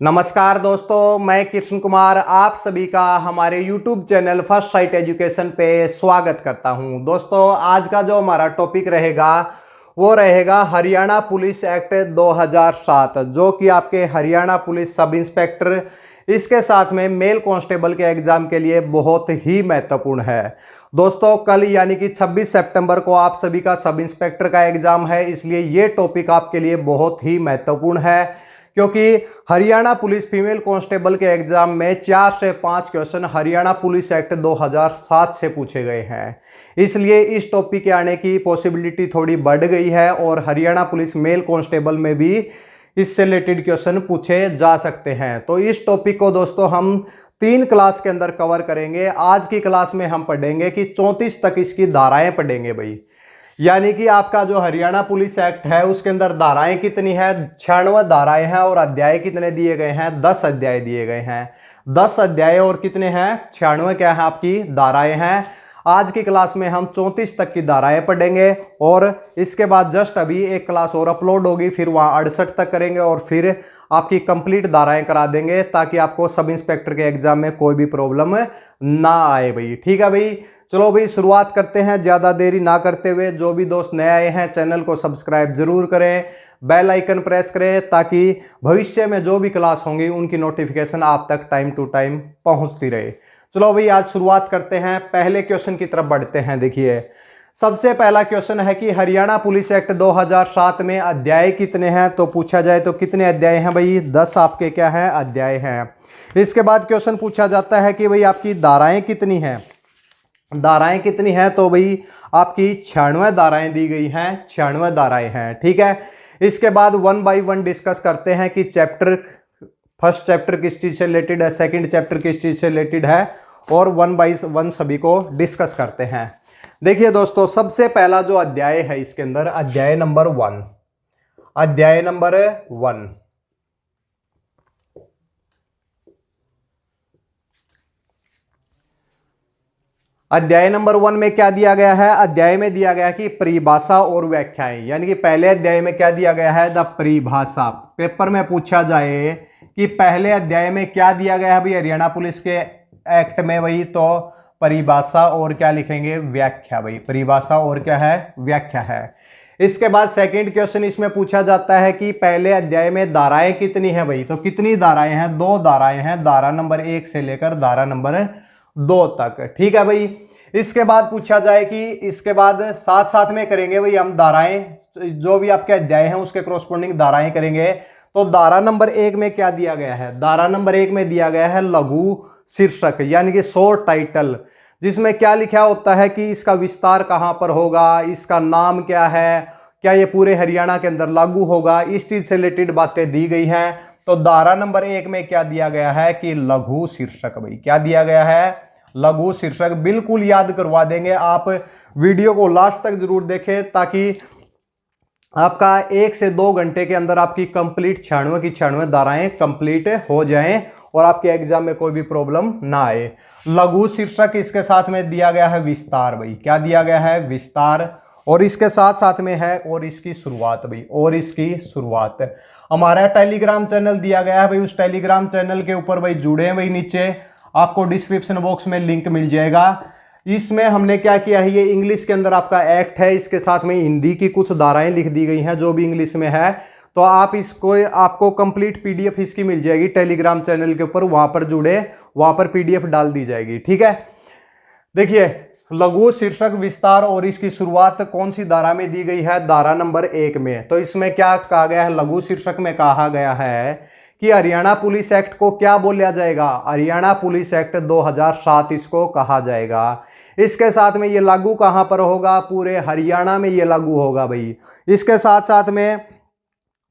नमस्कार दोस्तों, मैं कृष्ण कुमार आप सभी का हमारे YouTube channel first sight education पे स्वागत करता हूं। दोस्तों, आज का जो हमारा टॉपिक रहेगा वो रहेगा हरियाणा पुलिस एक्ट 2007, जो कि आपके हरियाणा पुलिस सब इंस्पेक्टर इसके साथ में मेल कांस्टेबल के एग्जाम के लिए बहुत ही महत्वपूर्ण है। दोस्तों, कल यानी कि 26 सितंबर को आप सभी का सब इंस्पेक्टर का एग्जाम है, इसलिए ये टॉपिक आपके लिए बहुत ही महत्वपूर्ण है, क्योंकि हरियाणा पुलिस फीमेल कांस्टेबल के एग्जाम में 4 से 5 क्वेश्चन हरियाणा पुलिस एक्ट 2007 से पूछे गए हैं। इसलिए इस टॉपिक के आने की पॉसिबिलिटी थोड़ी बढ़ गई है और हरियाणा पुलिस मेल कांस्टेबल में भी इससे रिलेटेड क्वेश्चन पूछे जा सकते हैं। तो इस टॉपिक को दोस्तों हम 3 क्लास के अंदर कवर करेंगे। आज की क्लास में हम पढ़ेंगे कि 34 तक इसकी धाराएं पढ़ेंगे भाई, यानी कि आपका जो हरियाणा पुलिस एक्ट है उसके अंदर धाराएं कितनी है, 96 धाराएं हैं और अध्याय कितने दिए गए हैं, 10 अध्याय दिए गए हैं। 10 अध्याय और कितने हैं, 96 क्या है आपकी धाराएं हैं। आज की क्लास में हम 34 तक की धाराएं पढ़ेंगे और इसके बाद जस्ट अभी एक क्लास और अपलोड होगी, फिर वहां 68 तक करेंगे और फिर आपकी कंप्लीट धाराएं करा देंगे, ताकि आपको सब इंस्पेक्टर के एग्जाम में कोई भी प्रॉब्लम ना आए भाई। ठीक है भाई, चलो भाई शुरुआत करते हैं ज़्यादा देरी ना करते हुए। जो भी दोस्त नए आए हैं चैनल को सब्सक्राइब जरूर करें, बेल आइकन प्रेस करें, ताकि भविष्य में जो भी क्लास होंगी उनकी नोटिफिकेशन आप तक टाइम टू टाइम पहुंचती रहे। चलो भाई आज शुरुआत करते हैं, पहले क्वेश्चन की तरफ बढ़ते हैं। देखिए, सबसे पहला क्वेश्चन है कि हरियाणा पुलिस एक्ट 2007 में अध्याय कितने हैं, तो पूछा जाए तो कितने अध्याय हैं भाई, 10 आपके क्या हैं अध्याय हैं। इसके बाद क्वेश्चन पूछा जाता है कि भाई आपकी धाराएं कितनी हैं, धाराएं कितनी हैं, तो भाई आपकी 96 धाराएं दी गई हैं, 96 धाराएं हैं। ठीक है, इसके बाद 1 बाय 1 डिस्कस करते हैं कि फर्स्ट चैप्टर किस चीज से रिलेटेड है, सेकंड चैप्टर किस चीज से रिलेटेड है, और 1 बाय 1 सभी को डिस्कस करते हैं। देखिए दोस्तों, सबसे पहला जो अध्याय है इसके अंदर अध्याय नंबर 1, अध्याय नंबर 1। अध्याय नंबर 1 में क्या दिया गया है, अध्याय में दिया गया है कि परिभाषा और व्याख्याएं, यानी कि पहले अध्याय में क्या दिया गया है, द परिभाषा। पेपर में पूछा जाए कि पहले अध्याय में क्या दिया गया है भाई हरियाणा पुलिस के एक्ट में, वही तो परिभाषा और क्या लिखेंगे, व्याख्या भाई। परिभाषा और क्या है, व्याख्या है। इसके बाद सेकंड क्वेश्चन इसमें पूछा जाता है कि पहले अध्याय में धाराएं कितनी है भाई, तो कितनी धाराएं हैं, 2 धाराएं हैं, धारा नंबर 1 से लेकर धारा नंबर 2 तक। ठीक है भाई। इसके बाद पूछा जाए कि इसके बाद साथ साथ में करेंगे भाई हम धाराएं, जो भी आपके अध्याय हैं उसके कॉरस्पॉन्डिंग धाराएं करेंगे। तो धारा नंबर 1 में क्या दिया गया है, धारा नंबर 1 में दिया गया है लघु शीर्षक, यानी कि शॉर्ट टाइटल, जिसमें क्या लिखा होता है कि इसका विस्तार कहां पर होगा, इसका नाम क्या है, क्या ये पूरे हरियाणा के अंदर लागू होगा, इस चीज से रिलेटेड बातें दी गई हैं। तो धारा नंबर 1 में क्या दिया गया है कि लघु शीर्षक भाई, क्या दिया गया है, लघु शीर्षक। बिल्कुल याद करवा देंगे, आप वीडियो को लास्ट तक जरूर देखें, ताकि आपका 1 से 2 घंटे के अंदर आपकी कंप्लीट 96 की 96 धाराएं कंप्लीट हो जाएं और आपके एग्जाम में कोई भी प्रॉब्लम ना आए। लघु शीर्षक, इसके साथ में दिया गया है विस्तार भाई, क्या दिया गया है, विस्तार। और इसके साथ साथ में है और इसकी शुरुआत भाई, और इसकी शुरुआत। हमारा टेलीग्राम चैनल दिया गया है भाई, उस टेलीग्राम चैनल के ऊपर भाई जुड़े हैं भाई, नीचे आपको डिस्क्रिप्शन बॉक्स में लिंक मिल जाएगा। इसमें हमने क्या किया है, ये इंग्लिश के अंदर आपका एक्ट है, इसके साथ में हिंदी की कुछ धाराएं लिख दी गई हैं जो भी इंग्लिश में है। तो आप इसको, आपको कंप्लीट पीडीएफ इसकी मिल जाएगी टेलीग्राम चैनल के ऊपर, वहां पर जुड़े, वहां पर पीडीएफ डाल दी जाएगी। ठीक है, देखिए लघु शीर्षक, विस्तार और इसकी शुरुआत कौन सी धारा में दी गई है, धारा नंबर 1 में। तो इसमें क्या कहा गया है, लघु शीर्षक में कहा गया है कि हरियाणा पुलिस एक्ट को क्या बोला जाएगा, हरियाणा पुलिस एक्ट 2007 इसको कहा जाएगा। इसके साथ में ये लागू कहां पर होगा, पूरे हरियाणा में ये लागू होगा भाई। इसके साथ साथ में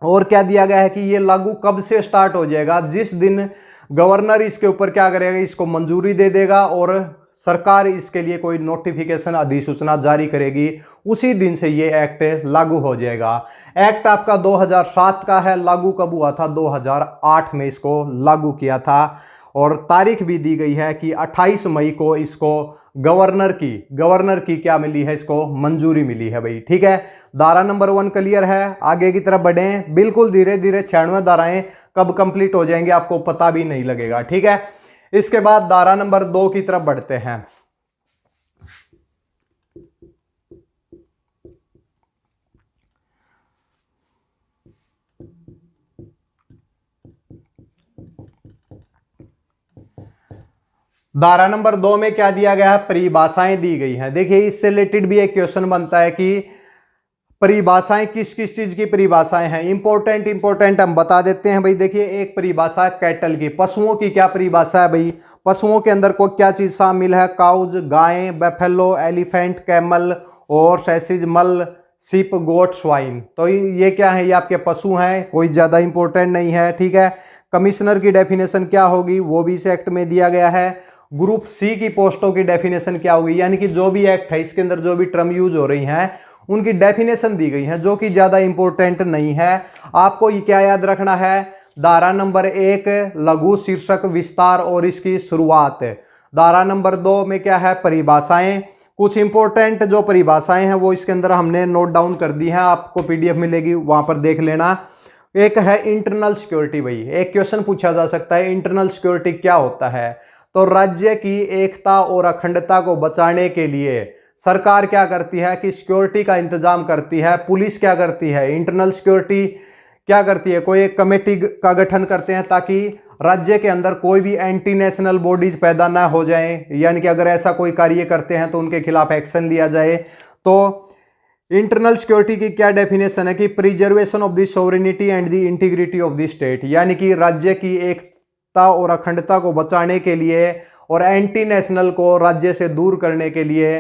और क्या दिया गया है कि ये लागू कब से स्टार्ट हो जाएगा, जिस दिन गवर्नर इसके ऊपर क्या करेगा, इसको मंजूरी दे देगा और सरकार इसके लिए कोई नोटिफिकेशन अधिसूचना जारी करेगी, उसी दिन से ये एक्ट लागू हो जाएगा। एक्ट आपका 2007 का है, लागू कब हुआ था, 2008 में इसको लागू किया था। और तारीख भी दी गई है कि 28 मई को इसको गवर्नर की क्या मिली है, इसको मंजूरी मिली है भाई। ठीक है, धारा नंबर 1 क्लियर है। आगे की तरफ बढ़ें, बिल्कुल धीरे धीरे 96 धाराएं कब कंप्लीट हो जाएंगे आपको पता भी नहीं लगेगा। ठीक है, इसके बाद धारा नंबर 2 की तरफ बढ़ते हैं। धारा नंबर 2 में क्या दिया गया है, परिभाषाएं दी गई हैं। देखिए, इससे रिलेटेड भी एक क्वेश्चन बनता है कि परिभाषाएं किस किस चीज की परिभाषाएं हैं। इंपॉर्टेंट हम बता देते हैं भाई। देखिए, एक परिभाषा कैटल की, पशुओं की क्या परिभाषा है भाई। पशुओं के अंदर को क्या चीज शामिल है, काउज गायें, बैफेलो, एलिफेंट, कैमल और सैसिज, मल, सिप, गोट, स्वाइन। तो ये क्या है, ये आपके पशु हैं, कोई ज्यादा इंपॉर्टेंट नहीं है। ठीक है, कमिश्नर की डेफिनेशन क्या होगी वो भी इस एक्ट में दिया गया है। ग्रुप सी की पोस्टों की डेफिनेशन क्या होगी, यानी कि जो भी एक्ट है इसके अंदर जो भी टर्म यूज हो रही हैं उनकी डेफिनेशन दी गई है, जो कि ज्यादा इंपॉर्टेंट नहीं है। आपको ये क्या याद रखना है, धारा नंबर 1 लघु शीर्षक विस्तार और इसकी शुरुआत। धारा नंबर 2 में क्या है, परिभाषाएं। कुछ इंपॉर्टेंट जो परिभाषाएं हैं वो इसके अंदर हमने नोट डाउन कर दी हैं, आपको पीडीएफ मिलेगी, वहां पर देख लेना। एक है इंटरनल सिक्योरिटी भाई। एक क्वेश्चन पूछा जा सकता है, इंटरनल सिक्योरिटी क्या होता है। तो राज्य की एकता और अखंडता को बचाने के लिए सरकार क्या करती है कि सिक्योरिटी का इंतजाम करती है। पुलिस क्या करती है, इंटरनल सिक्योरिटी क्या करती है, कोई एक कमेटी का गठन करते हैं ताकि राज्य के अंदर कोई भी एंटी नेशनल बॉडीज पैदा ना हो जाए, यानी कि अगर ऐसा कोई कार्य करते हैं तो उनके खिलाफ एक्शन लिया जाए। तो इंटरनल सिक्योरिटी की क्या डेफिनेशन है कि preservation of the sovereignty and the integrity of the state, यानी कि राज्य की एकता और अखंडता को बचाने के लिए और एंटी नेशनल को राज्य से दूर करने के लिए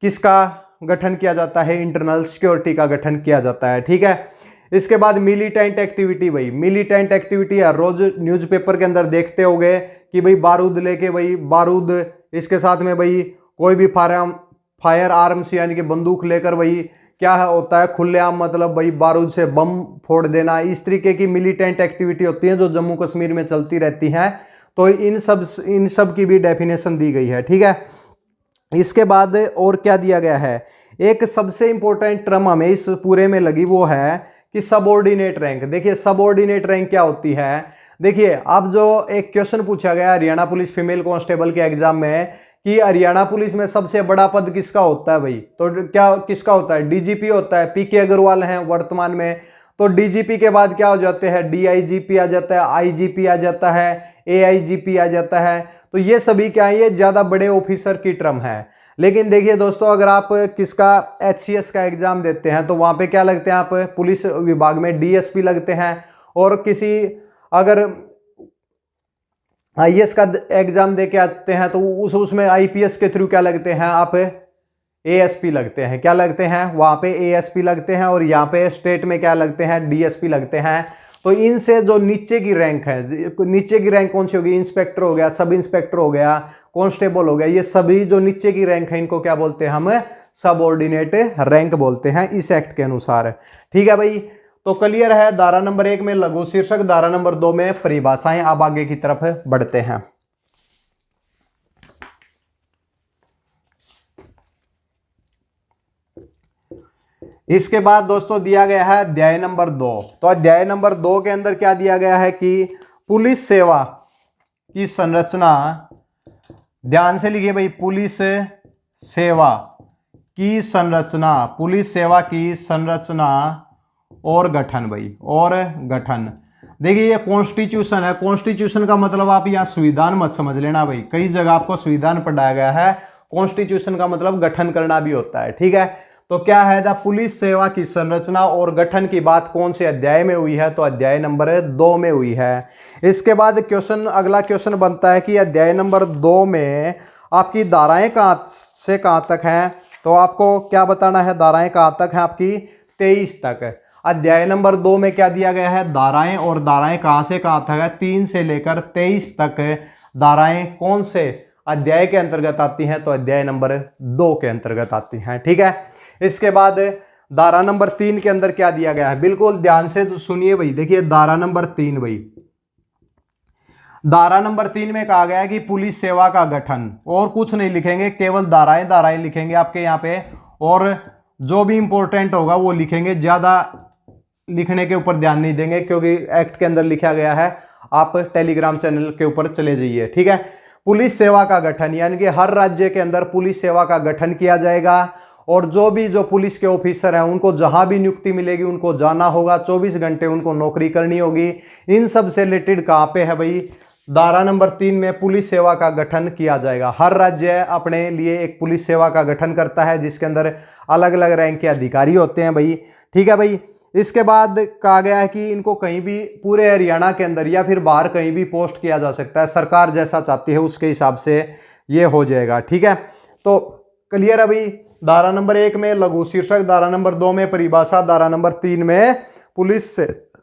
किसका गठन किया जाता है, इंटरनल सिक्योरिटी का गठन किया जाता है। ठीक है, इसके बाद मिलिटेंट एक्टिविटी भाई। मिलिटेंट एक्टिविटी हर रोज न्यूज़पेपर के अंदर देखते होंगे कि भाई बारूद लेके, भाई बारूद, इसके साथ में भाई कोई भी फायर आर्म्स यानी कि बंदूक लेकर भाई क्या होता है, खुलेआम मतलब भाई बारूद से बम फोड़ देना। इस तरीके की मिलिटेंट एक्टिविटी होती है जो जम्मू कश्मीर में चलती रहती हैं। तो इन सब की भी डेफिनेशन दी गई है। ठीक है, इसके बाद और क्या दिया गया है, एक सबसे इंपॉर्टेंट टर्म हमें इस पूरे में लगी, वो है कि सबऑर्डिनेट रैंक। देखिए, सबऑर्डिनेट रैंक क्या होती है। देखिए, अब जो एक क्वेश्चन पूछा गया हरियाणा पुलिस फीमेल कांस्टेबल के एग्जाम में कि हरियाणा पुलिस में सबसे बड़ा पद किसका होता है भाई, तो क्या किसका होता है, डीजीपी होता है। पीके अग्रवाल हैं वर्तमान में। तो डीजीपी के बाद क्या हो जाते हैं, डीआईजीपी आ जाता है, आईजीपी आ जाता है, एआईजीपी आ जाता है। तो ये सभी क्या है, ये ज्यादा बड़े ऑफिसर की टर्म है। लेकिन देखिए दोस्तों, अगर आप किसका एचसीएस का एग्जाम देते हैं तो वहां पे क्या लगते हैं, आप पुलिस विभाग में डीएसपी लगते हैं। और किसी अगर आईएएस का एग्जाम दे के आते हैं तो उसमें आईपीएस के थ्रू क्या लगते हैं, आप एएसपी लगते हैं। क्या लगते हैं, वहां पे एएसपी लगते हैं। और यहाँ पे स्टेट में क्या लगते हैं, डीएसपी लगते हैं। तो इनसे जो नीचे की रैंक है, नीचे की रैंक कौन सी होगी, इंस्पेक्टर हो गया, सब इंस्पेक्टर हो गया, कांस्टेबल हो गया, ये सभी जो नीचे की रैंक है इनको क्या बोलते हैं, हम सबऑर्डिनेट रैंक बोलते हैं इस एक्ट के अनुसार। ठीक है भाई, तो क्लियर है। धारा नंबर 1 में लघु शीर्षक, धारा नंबर 2 में परिभाषाएं। अब आगे की तरफ बढ़ते हैं। इसके बाद दोस्तों दिया गया है अध्याय नंबर 2। तो अध्याय नंबर 2 के अंदर क्या दिया गया है कि पुलिस सेवा की संरचना, ध्यान से लिखिए भाई, पुलिस सेवा की संरचना, पुलिस सेवा की संरचना और गठन भाई, और गठन। देखिए, ये कॉन्स्टिट्यूशन है। कॉन्स्टिट्यूशन का मतलब आप यहाँ संविधान मत समझ लेना भाई, कई जगह आपको संविधान पढ़ाया गया है। कॉन्स्टिट्यूशन का मतलब गठन करना भी होता है। ठीक है, तो क्या है, द पुलिस सेवा की संरचना और गठन की बात कौन से अध्याय में हुई है, तो अध्याय नंबर 2 में हुई है। इसके बाद क्वेश्चन, अगला क्वेश्चन बनता है कि अध्याय नंबर 2 में आपकी धाराएं कहां से कहां तक हैं। तो आपको क्या बताना है, धाराएं कहां तक हैं आपकी, 23 तक। अध्याय नंबर 2 में क्या दिया गया है, धाराएं, और धाराएं कहां से कहां तक है, 3 से लेकर 23 तक धाराएं कौन से अध्याय के अंतर्गत आती हैं, तो अध्याय नंबर 2 के अंतर्गत आती हैं। ठीक है, इसके बाद धारा नंबर 3 के अंदर क्या दिया गया है, बिल्कुल ध्यान से तो सुनिए भाई। देखिए, धारा नंबर 3 भाई, धारा नंबर 3 में कहा गया है कि पुलिस सेवा का गठन, और कुछ नहीं लिखेंगे, केवल धाराएं धाराएं लिखेंगे आपके यहाँ पे, और जो भी इंपॉर्टेंट होगा वो लिखेंगे, ज्यादा लिखने के ऊपर ध्यान नहीं देंगे क्योंकि एक्ट के अंदर लिखा गया है। आप टेलीग्राम चैनल के ऊपर चले जाइए, ठीक है। पुलिस सेवा का गठन यानी कि हर राज्य के अंदर पुलिस सेवा का गठन किया जाएगा, और जो पुलिस के ऑफिसर हैं उनको जहां भी नियुक्ति मिलेगी उनको जाना होगा, 24 घंटे उनको नौकरी करनी होगी। इन सब से रिलेटेड कहां पे है भाई, धारा नंबर 3 में पुलिस सेवा का गठन किया जाएगा। हर राज्य अपने लिए एक पुलिस सेवा का गठन करता है जिसके अंदर अलग अलग रैंक के अधिकारी होते हैं भाई, ठीक है भाई। इसके बाद कहा गया है कि इनको कहीं भी पूरे हरियाणा के अंदर या फिर बाहर कहीं भी पोस्ट किया जा सकता है, सरकार जैसा चाहती है उसके हिसाब से ये हो जाएगा, ठीक है। तो क्लियर है भाई। धारा नंबर 1 में लघु शीर्षक, धारा नंबर 2 में परिभाषा, धारा नंबर 3 में पुलिस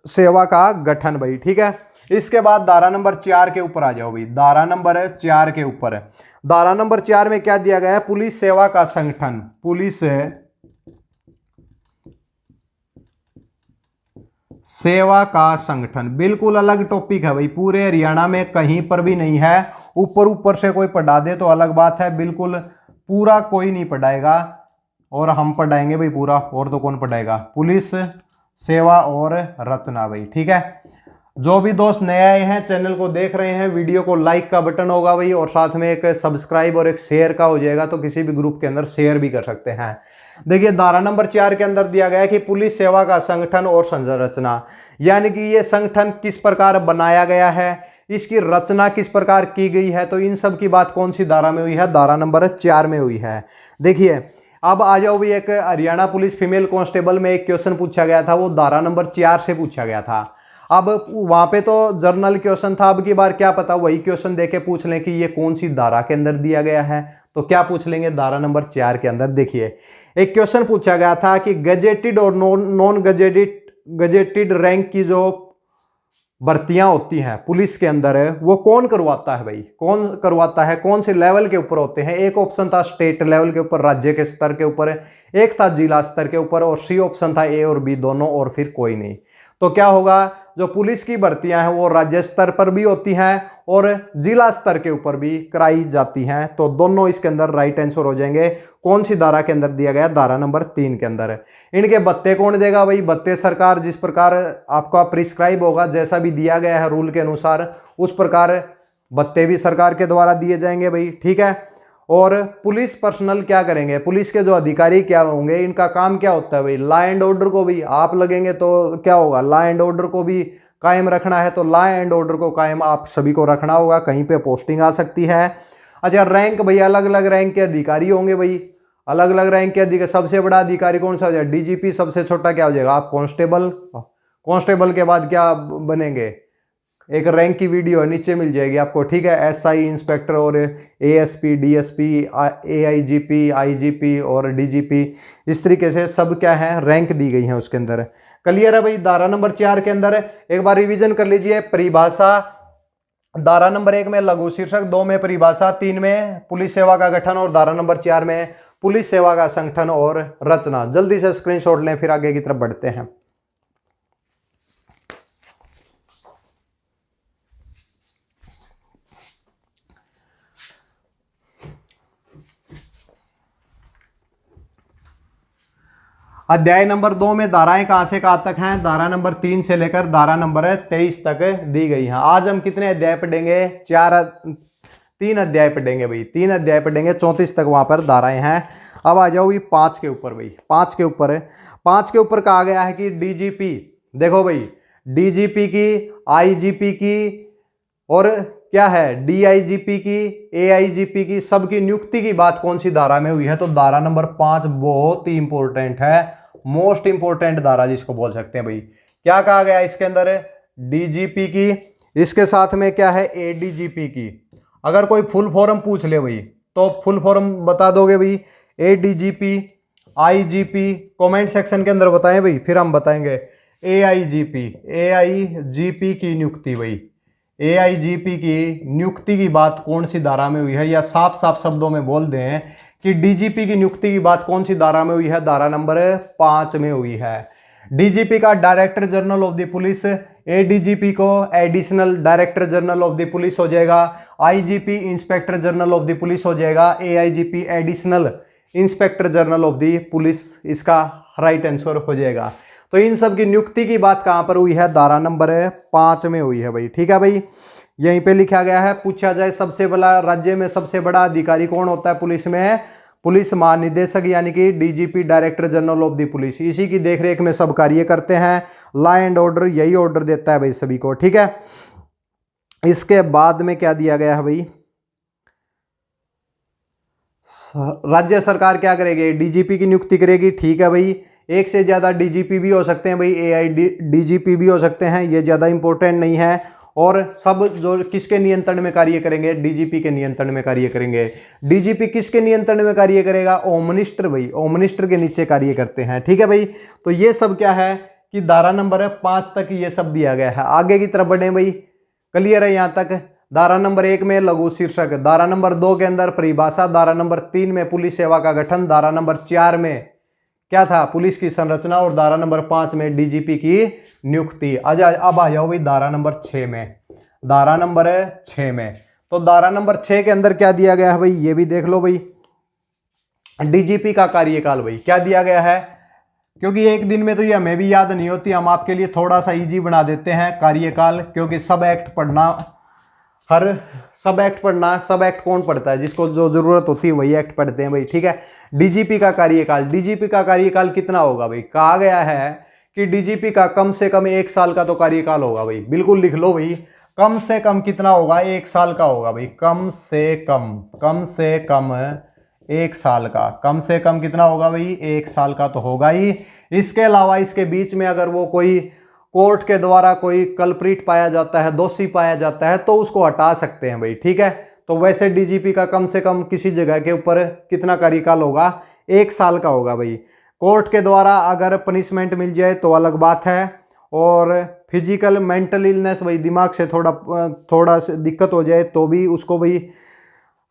सेवा का गठन भाई, ठीक है। इसके बाद धारा नंबर 4 के ऊपर आ जाओ भाई। धारा नंबर 4 के ऊपर, धारा नंबर 4 में क्या दिया गया है, पुलिस सेवा का संगठन। पुलिस सेवा का संगठन बिल्कुल अलग टॉपिक है भाई, पूरे हरियाणा में कहीं पर भी नहीं है। ऊपर ऊपर से कोई पढ़ा दे तो अलग बात है, बिल्कुल पूरा कोई नहीं पढ़ाएगा, और हम पढ़ाएंगे भाई पूरा, और तो कौन पढ़ाएगा। पुलिस सेवा और रचना भाई, ठीक है। जो भी दोस्त नए आए हैं चैनल को देख रहे हैं, वीडियो को लाइक का बटन होगा भाई, और साथ में एक सब्सक्राइब और एक शेयर का हो जाएगा, तो किसी भी ग्रुप के अंदर शेयर भी कर सकते हैं। देखिए धारा नंबर 4 के अंदर दिया गया है कि पुलिस सेवा का संगठन और संरचना, यानी कि ये संगठन किस प्रकार बनाया गया है, इसकी रचना किस प्रकार की गई है, तो इन सब की बात कौन सी धारा में हुई है, धारा नंबर 4 में हुई है। देखिए अब आ जाओ भी, एक हरियाणा पुलिस फीमेल कांस्टेबल में एक क्वेश्चन पूछा गया था, वो धारा नंबर 4 से पूछा गया था। अब वहां पे तो जर्नल क्वेश्चन था, अब की बार क्या पता वही क्वेश्चन देके पूछ लें कि ये कौन सी धारा के अंदर दिया गया है, तो क्या पूछ लेंगे, धारा नंबर 4 के अंदर। देखिए एक क्वेश्चन पूछा गया था कि गजेटेड और नॉन गजेटेड रैंक की जो भर्तियां होती हैं पुलिस के अंदर है वो कौन करवाता है भाई, कौन करवाता है, कौन से लेवल के ऊपर होते हैं। एक ऑप्शन था स्टेट लेवल के ऊपर, राज्य के स्तर के ऊपर, एक था जिला स्तर के ऊपर, और सी ऑप्शन था ए और बी दोनों, और फिर कोई नहीं। तो क्या होगा, जो पुलिस की भर्तियां हैं वो राज्य स्तर पर भी होती हैं और जिला स्तर के ऊपर भी कराई जाती हैं, तो दोनों इसके अंदर राइट आंसर हो जाएंगे। कौन सी धारा के अंदर दिया गया, धारा नंबर 3 के अंदर। इनके भत्ते कौन देगा भाई, भत्ते सरकार, जिस प्रकार आपका प्रिस्क्राइब होगा, जैसा भी दिया गया है रूल के अनुसार उस प्रकार भत्ते भी सरकार के द्वारा दिए जाएंगे भाई, ठीक है। और पुलिस पर्सनल क्या करेंगे, पुलिस के जो अधिकारी क्या होंगे, इनका काम क्या होता है भाई, लॉ एंड ऑर्डर को भी आप लगेंगे तो क्या होगा, लॉ एंड ऑर्डर को भी कायम रखना है, तो लॉ एंड ऑर्डर को कायम आप सभी को रखना होगा, कहीं पे पोस्टिंग आ सकती है। अच्छा रैंक भाई, अलग अलग रैंक के अधिकारी होंगे भाई, अलग अलग रैंक के अधिकारी। सबसे बड़ा अधिकारी कौन सा हो जाएगा, डीजीपी। सबसे छोटा क्या हो जाएगा, आप कांस्टेबल। कांस्टेबल के बाद क्या बनेंगे, एक रैंक की वीडियो नीचे मिल जाएगी आपको, ठीक है। एसआई, इंस्पेक्टर, और एएसपी, डीएसपी, एआईजीपी, आईजीपी और डीजीपी, इस तरीके से सब क्या है, रैंक दी गई है उसके अंदर। क्लियर है भाई। धारा नंबर 4 के अंदर एक बार रिवीजन कर लीजिए। परिभाषा, धारा नंबर 1 में लघु शीर्षक, 2 में परिभाषा, 3 में पुलिस सेवा का गठन, और धारा नंबर 4 में पुलिस सेवा का संगठन और रचना। जल्दी से स्क्रीनशॉट लें, फिर आगे की तरफ बढ़ते हैं। अध्याय नंबर 2 में धाराएं कहां से कहां तक हैं, धारा नंबर 3 से लेकर धारा नंबर 23 तक दी गई हैं। आज हम कितने अध्याय पढ़ेंगे, 3 अध्याय पढ़ेंगे भाई, 3 अध्याय पढ़ेंगे, 34 तक वहां पर धाराएं हैं। अब आ जाओ भाई 5 के ऊपर भाई, 5 के ऊपर कहा गया है कि डीजीपी, देखो भाई डीजीपी की, आईजीपी की, और क्या है, डीआईजीपी की, एआईजीपी की, सबकी नियुक्ति की बात कौन सी धारा में हुई है, तो धारा नंबर 5 बहुत ही इंपॉर्टेंट है, मोस्ट इंपॉर्टेंट धारा जिसको बोल सकते हैं भाई। क्या कहा गया इसके अंदर, डीजीपी की, इसके साथ में क्या है, एडीजीपी की। अगर कोई फुल फॉर्म पूछ ले भाई तो फुल फॉर्म बता दोगे भाई, एडीजीपी, आईजीपी, कमेंट सेक्शन के अंदर बताएं भाई, फिर हम बताएंगे। एआईजीपी की नियुक्ति भाई, एआईजीपी की नियुक्ति की बात कौन सी धारा में हुई है, या साफ साफ शब्दों में बोल दें कि डीजीपी की नियुक्ति की बात कौन सी धारा में हुई है, धारा नंबर 5 में हुई है। डीजीपी का director general of the police, ADGP को additional director general of the police हो जाएगा, IGP inspector general of the police हो जाएगा, AIGP additional inspector general of the police, इसका राइट आंसर हो जाएगा। तो इन सब की नियुक्ति की बात कहां पर हुई है? धारा नंबर 5 में हुई है भाई। ठीक है भाई, यहीं पे लिखा गया है। पूछा जाए सबसे बड़ा राज्य में सबसे बड़ा अधिकारी कौन होता है पुलिस में? पुलिस महानिदेशक यानी कि DGP director general of the police, इसी की देखरेख में सब कार्य करते हैं। लॉ एंड ऑर्डर यही ऑर्डर देता है भाई सभी को। ठीक है, इसके बाद में क्या दिया गया है भाई? राज्य सरकार क्या करेगी? डीजीपी की नियुक्ति करेगी। ठीक है भाई, एक से ज्यादा डीजीपी भी हो सकते हैं भाई, डीजीपी भी हो सकते हैं, ये ज्यादा इंपॉर्टेंट नहीं है। और सब जो किसके नियंत्रण में कार्य करेंगे? डीजीपी के नियंत्रण में कार्य करेंगे। डीजीपी किसके नियंत्रण में कार्य करेगा? होम मिनिस्टर भाई, होम मिनिस्टर के नीचे कार्य करते हैं। ठीक है भाई, तो ये सब क्या है कि धारा नंबर 5 तक ये सब दिया गया है। आगे की तरफ बढ़े भाई, क्लियर है यहाँ तक? धारा नंबर 1 में लघु शीर्षक, धारा नंबर 2 के अंदर परिभाषा, धारा नंबर 3 में पुलिस सेवा का गठन, धारा नंबर 4 में क्या था? पुलिस की संरचना, और धारा नंबर 5 में डीजीपी की नियुक्ति। अब आ जाओ भाई धारा नंबर 6 में। धारा नंबर 6 में, तो धारा नंबर 6 के अंदर क्या दिया गया है भाई? ये भी देख लो भाई। डीजीपी का कार्यकाल भाई क्या दिया गया है? क्योंकि एक दिन में तो ये हमें भी याद नहीं होती, हम आपके लिए थोड़ा सा इजी बना देते हैं कार्यकाल, क्योंकि सब एक्ट पढ़ना, सब एक्ट कौन पढ़ता है? जिसको जो जरूरत होती है वही एक्ट पढ़ते हैं भाई। ठीक है, डीजीपी का कार्यकाल कितना होगा भाई? कहा गया है कि डीजीपी का कम से कम 1 साल का तो कार्यकाल होगा भाई। बिल्कुल लिख लो भाई, कम से कम कितना होगा? 1 साल का होगा भाई। कम से कम 1 साल का, कम से कम कितना होगा भाई? 1 साल का तो होगा ही। इसके अलावा इसके बीच में अगर वो कोई कोर्ट के द्वारा कोई कल्प्रिट पाया जाता है, दोषी पाया जाता है, तो उसको हटा सकते हैं भाई। ठीक है, तो वैसे डीजीपी का कम से कम किसी जगह के ऊपर कितना कार्यकाल होगा? 1 साल का होगा भाई। कोर्ट के द्वारा अगर पनिशमेंट मिल जाए तो अलग बात है, और फिजिकल मेंटल इलनेस भाई, दिमाग से थोड़ा दिक्कत हो जाए तो भी उसको भाई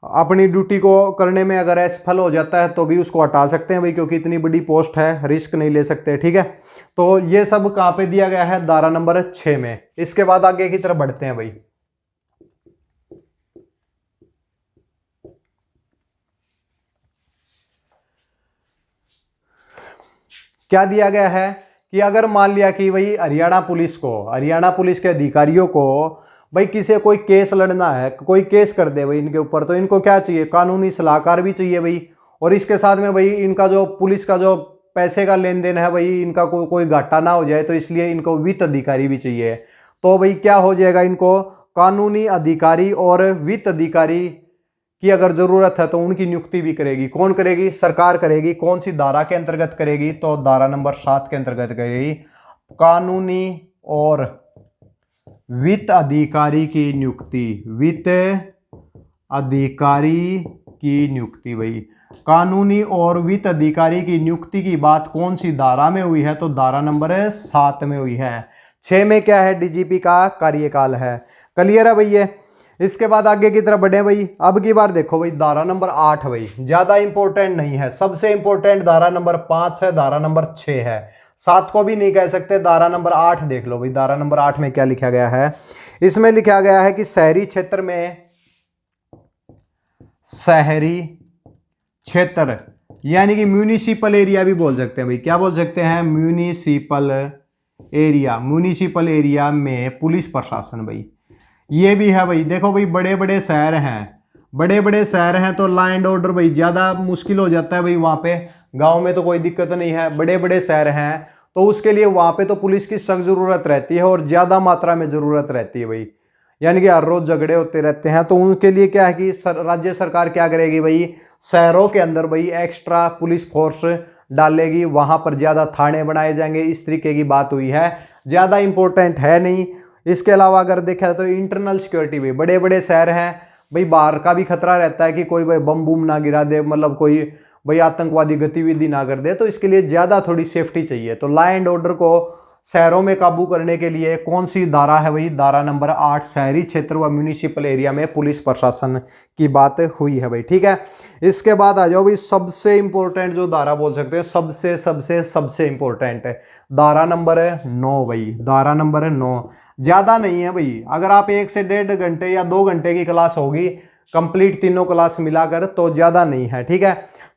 अपनी ड्यूटी को करने में अगर असफल हो जाता है तो भी उसको हटा सकते हैं भाई, क्योंकि इतनी बड़ी पोस्ट है, रिस्क नहीं ले सकते। ठीक है, तो ये सब कहाँ पे दिया गया है? धारा नंबर 6 में। इसके बाद आगे की तरफ बढ़ते हैं भाई। क्या दिया गया है कि अगर मान लिया कि भाई हरियाणा पुलिस के अधिकारियों को भाई किसी कोई केस लड़ना है, कोई केस कर दे भाई इनके ऊपर, तो इनको क्या चाहिए? कानूनी सलाहकार भी चाहिए भाई। और इसके साथ में भाई इनका जो पुलिस का जो पैसे का लेन देन है भाई, इनका कोई घाटा ना हो जाए, तो इसलिए इनको वित्त अधिकारी भी चाहिए। तो भाई क्या हो जाएगा? इनको कानूनी अधिकारी और वित्त अधिकारी की अगर जरूरत है तो उनकी नियुक्ति भी करेगी। कौन करेगी? सरकार करेगी। कौन सी धारा के अंतर्गत करेगी? तो धारा नंबर 7 के अंतर्गत करेगी। कानूनी और वित्त अधिकारी की नियुक्ति, वित्त अधिकारी की नियुक्ति भाई। कानूनी और वित्त अधिकारी की नियुक्ति की बात कौन सी धारा में हुई है? तो धारा नंबर 7 में हुई है। 6 में क्या है? डीजीपी का कार्यकाल है। क्लियर है भैया? इसके बाद आगे की तरफ बढ़े भाई। अब की बार देखो भाई, धारा नंबर 8 भाई ज्यादा इंपॉर्टेंट नहीं है, सबसे इंपॉर्टेंट धारा नंबर 5 है, धारा नंबर 6 है, 7 को भी नहीं कह सकते। धारा नंबर 8 देख लो भाई। धारा नंबर 8 में क्या लिखा गया है? इसमें लिखा गया है कि शहरी क्षेत्र यानी कि म्यूनिसिपल एरिया भी बोल सकते हैं भाई। क्या बोल सकते हैं? म्यूनिसिपल एरिया में पुलिस प्रशासन भाई, ये भी है भाई। देखो भाई, बड़े बड़े शहर हैं तो लॉ एंड ऑर्डर भाई ज़्यादा मुश्किल हो जाता है भाई वहाँ पे। गांव में तो कोई दिक्कत नहीं है, बड़े बड़े शहर हैं तो उसके लिए वहाँ पे तो पुलिस की सख्त ज़रूरत रहती है, और ज़्यादा मात्रा में ज़रूरत रहती है भाई। यानी कि हर रोज़ झगड़े होते रहते हैं, तो उनके लिए क्या है कि राज्य सरकार क्या करेगी भाई? शहरों के अंदर भाई एक्स्ट्रा पुलिस फोर्स डालेगी, वहाँ पर ज़्यादा थाने बनाए जाएंगे। इस तरीके की बात हुई है, ज़्यादा इंपॉर्टेंट है नहीं। इसके अलावा अगर देखा जाए तो इंटरनल सिक्योरिटी भी, बड़े बड़े शहर हैं भाई, बाहर का भी खतरा रहता है कि कोई भाई बम बूम ना गिरा दे, मतलब कोई भाई आतंकवादी गतिविधि ना कर दे, तो इसके लिए ज़्यादा थोड़ी सेफ्टी चाहिए। तो लॉ एंड ऑर्डर को शहरों में काबू करने के लिए कौन सी धारा है भाई, धारा नंबर 8 शहरी क्षेत्र व म्यूनिसिपल एरिया में पुलिस प्रशासन की बात हुई है भाई। ठीक है, इसके बाद आ जाओ भाई सबसे इंपॉर्टेंट जो धारा बोल सकते हैं, सबसे सबसे सबसे इंपॉर्टेंट है धारा नंबर 9 भाई। धारा नंबर 9 ज्यादा नहीं है भाई, अगर आप 1 से 1.5 घंटे या 2 घंटे की क्लास होगी कंप्लीट तीनों क्लास मिलाकर, तो ज्यादा नहीं है। ठीक है,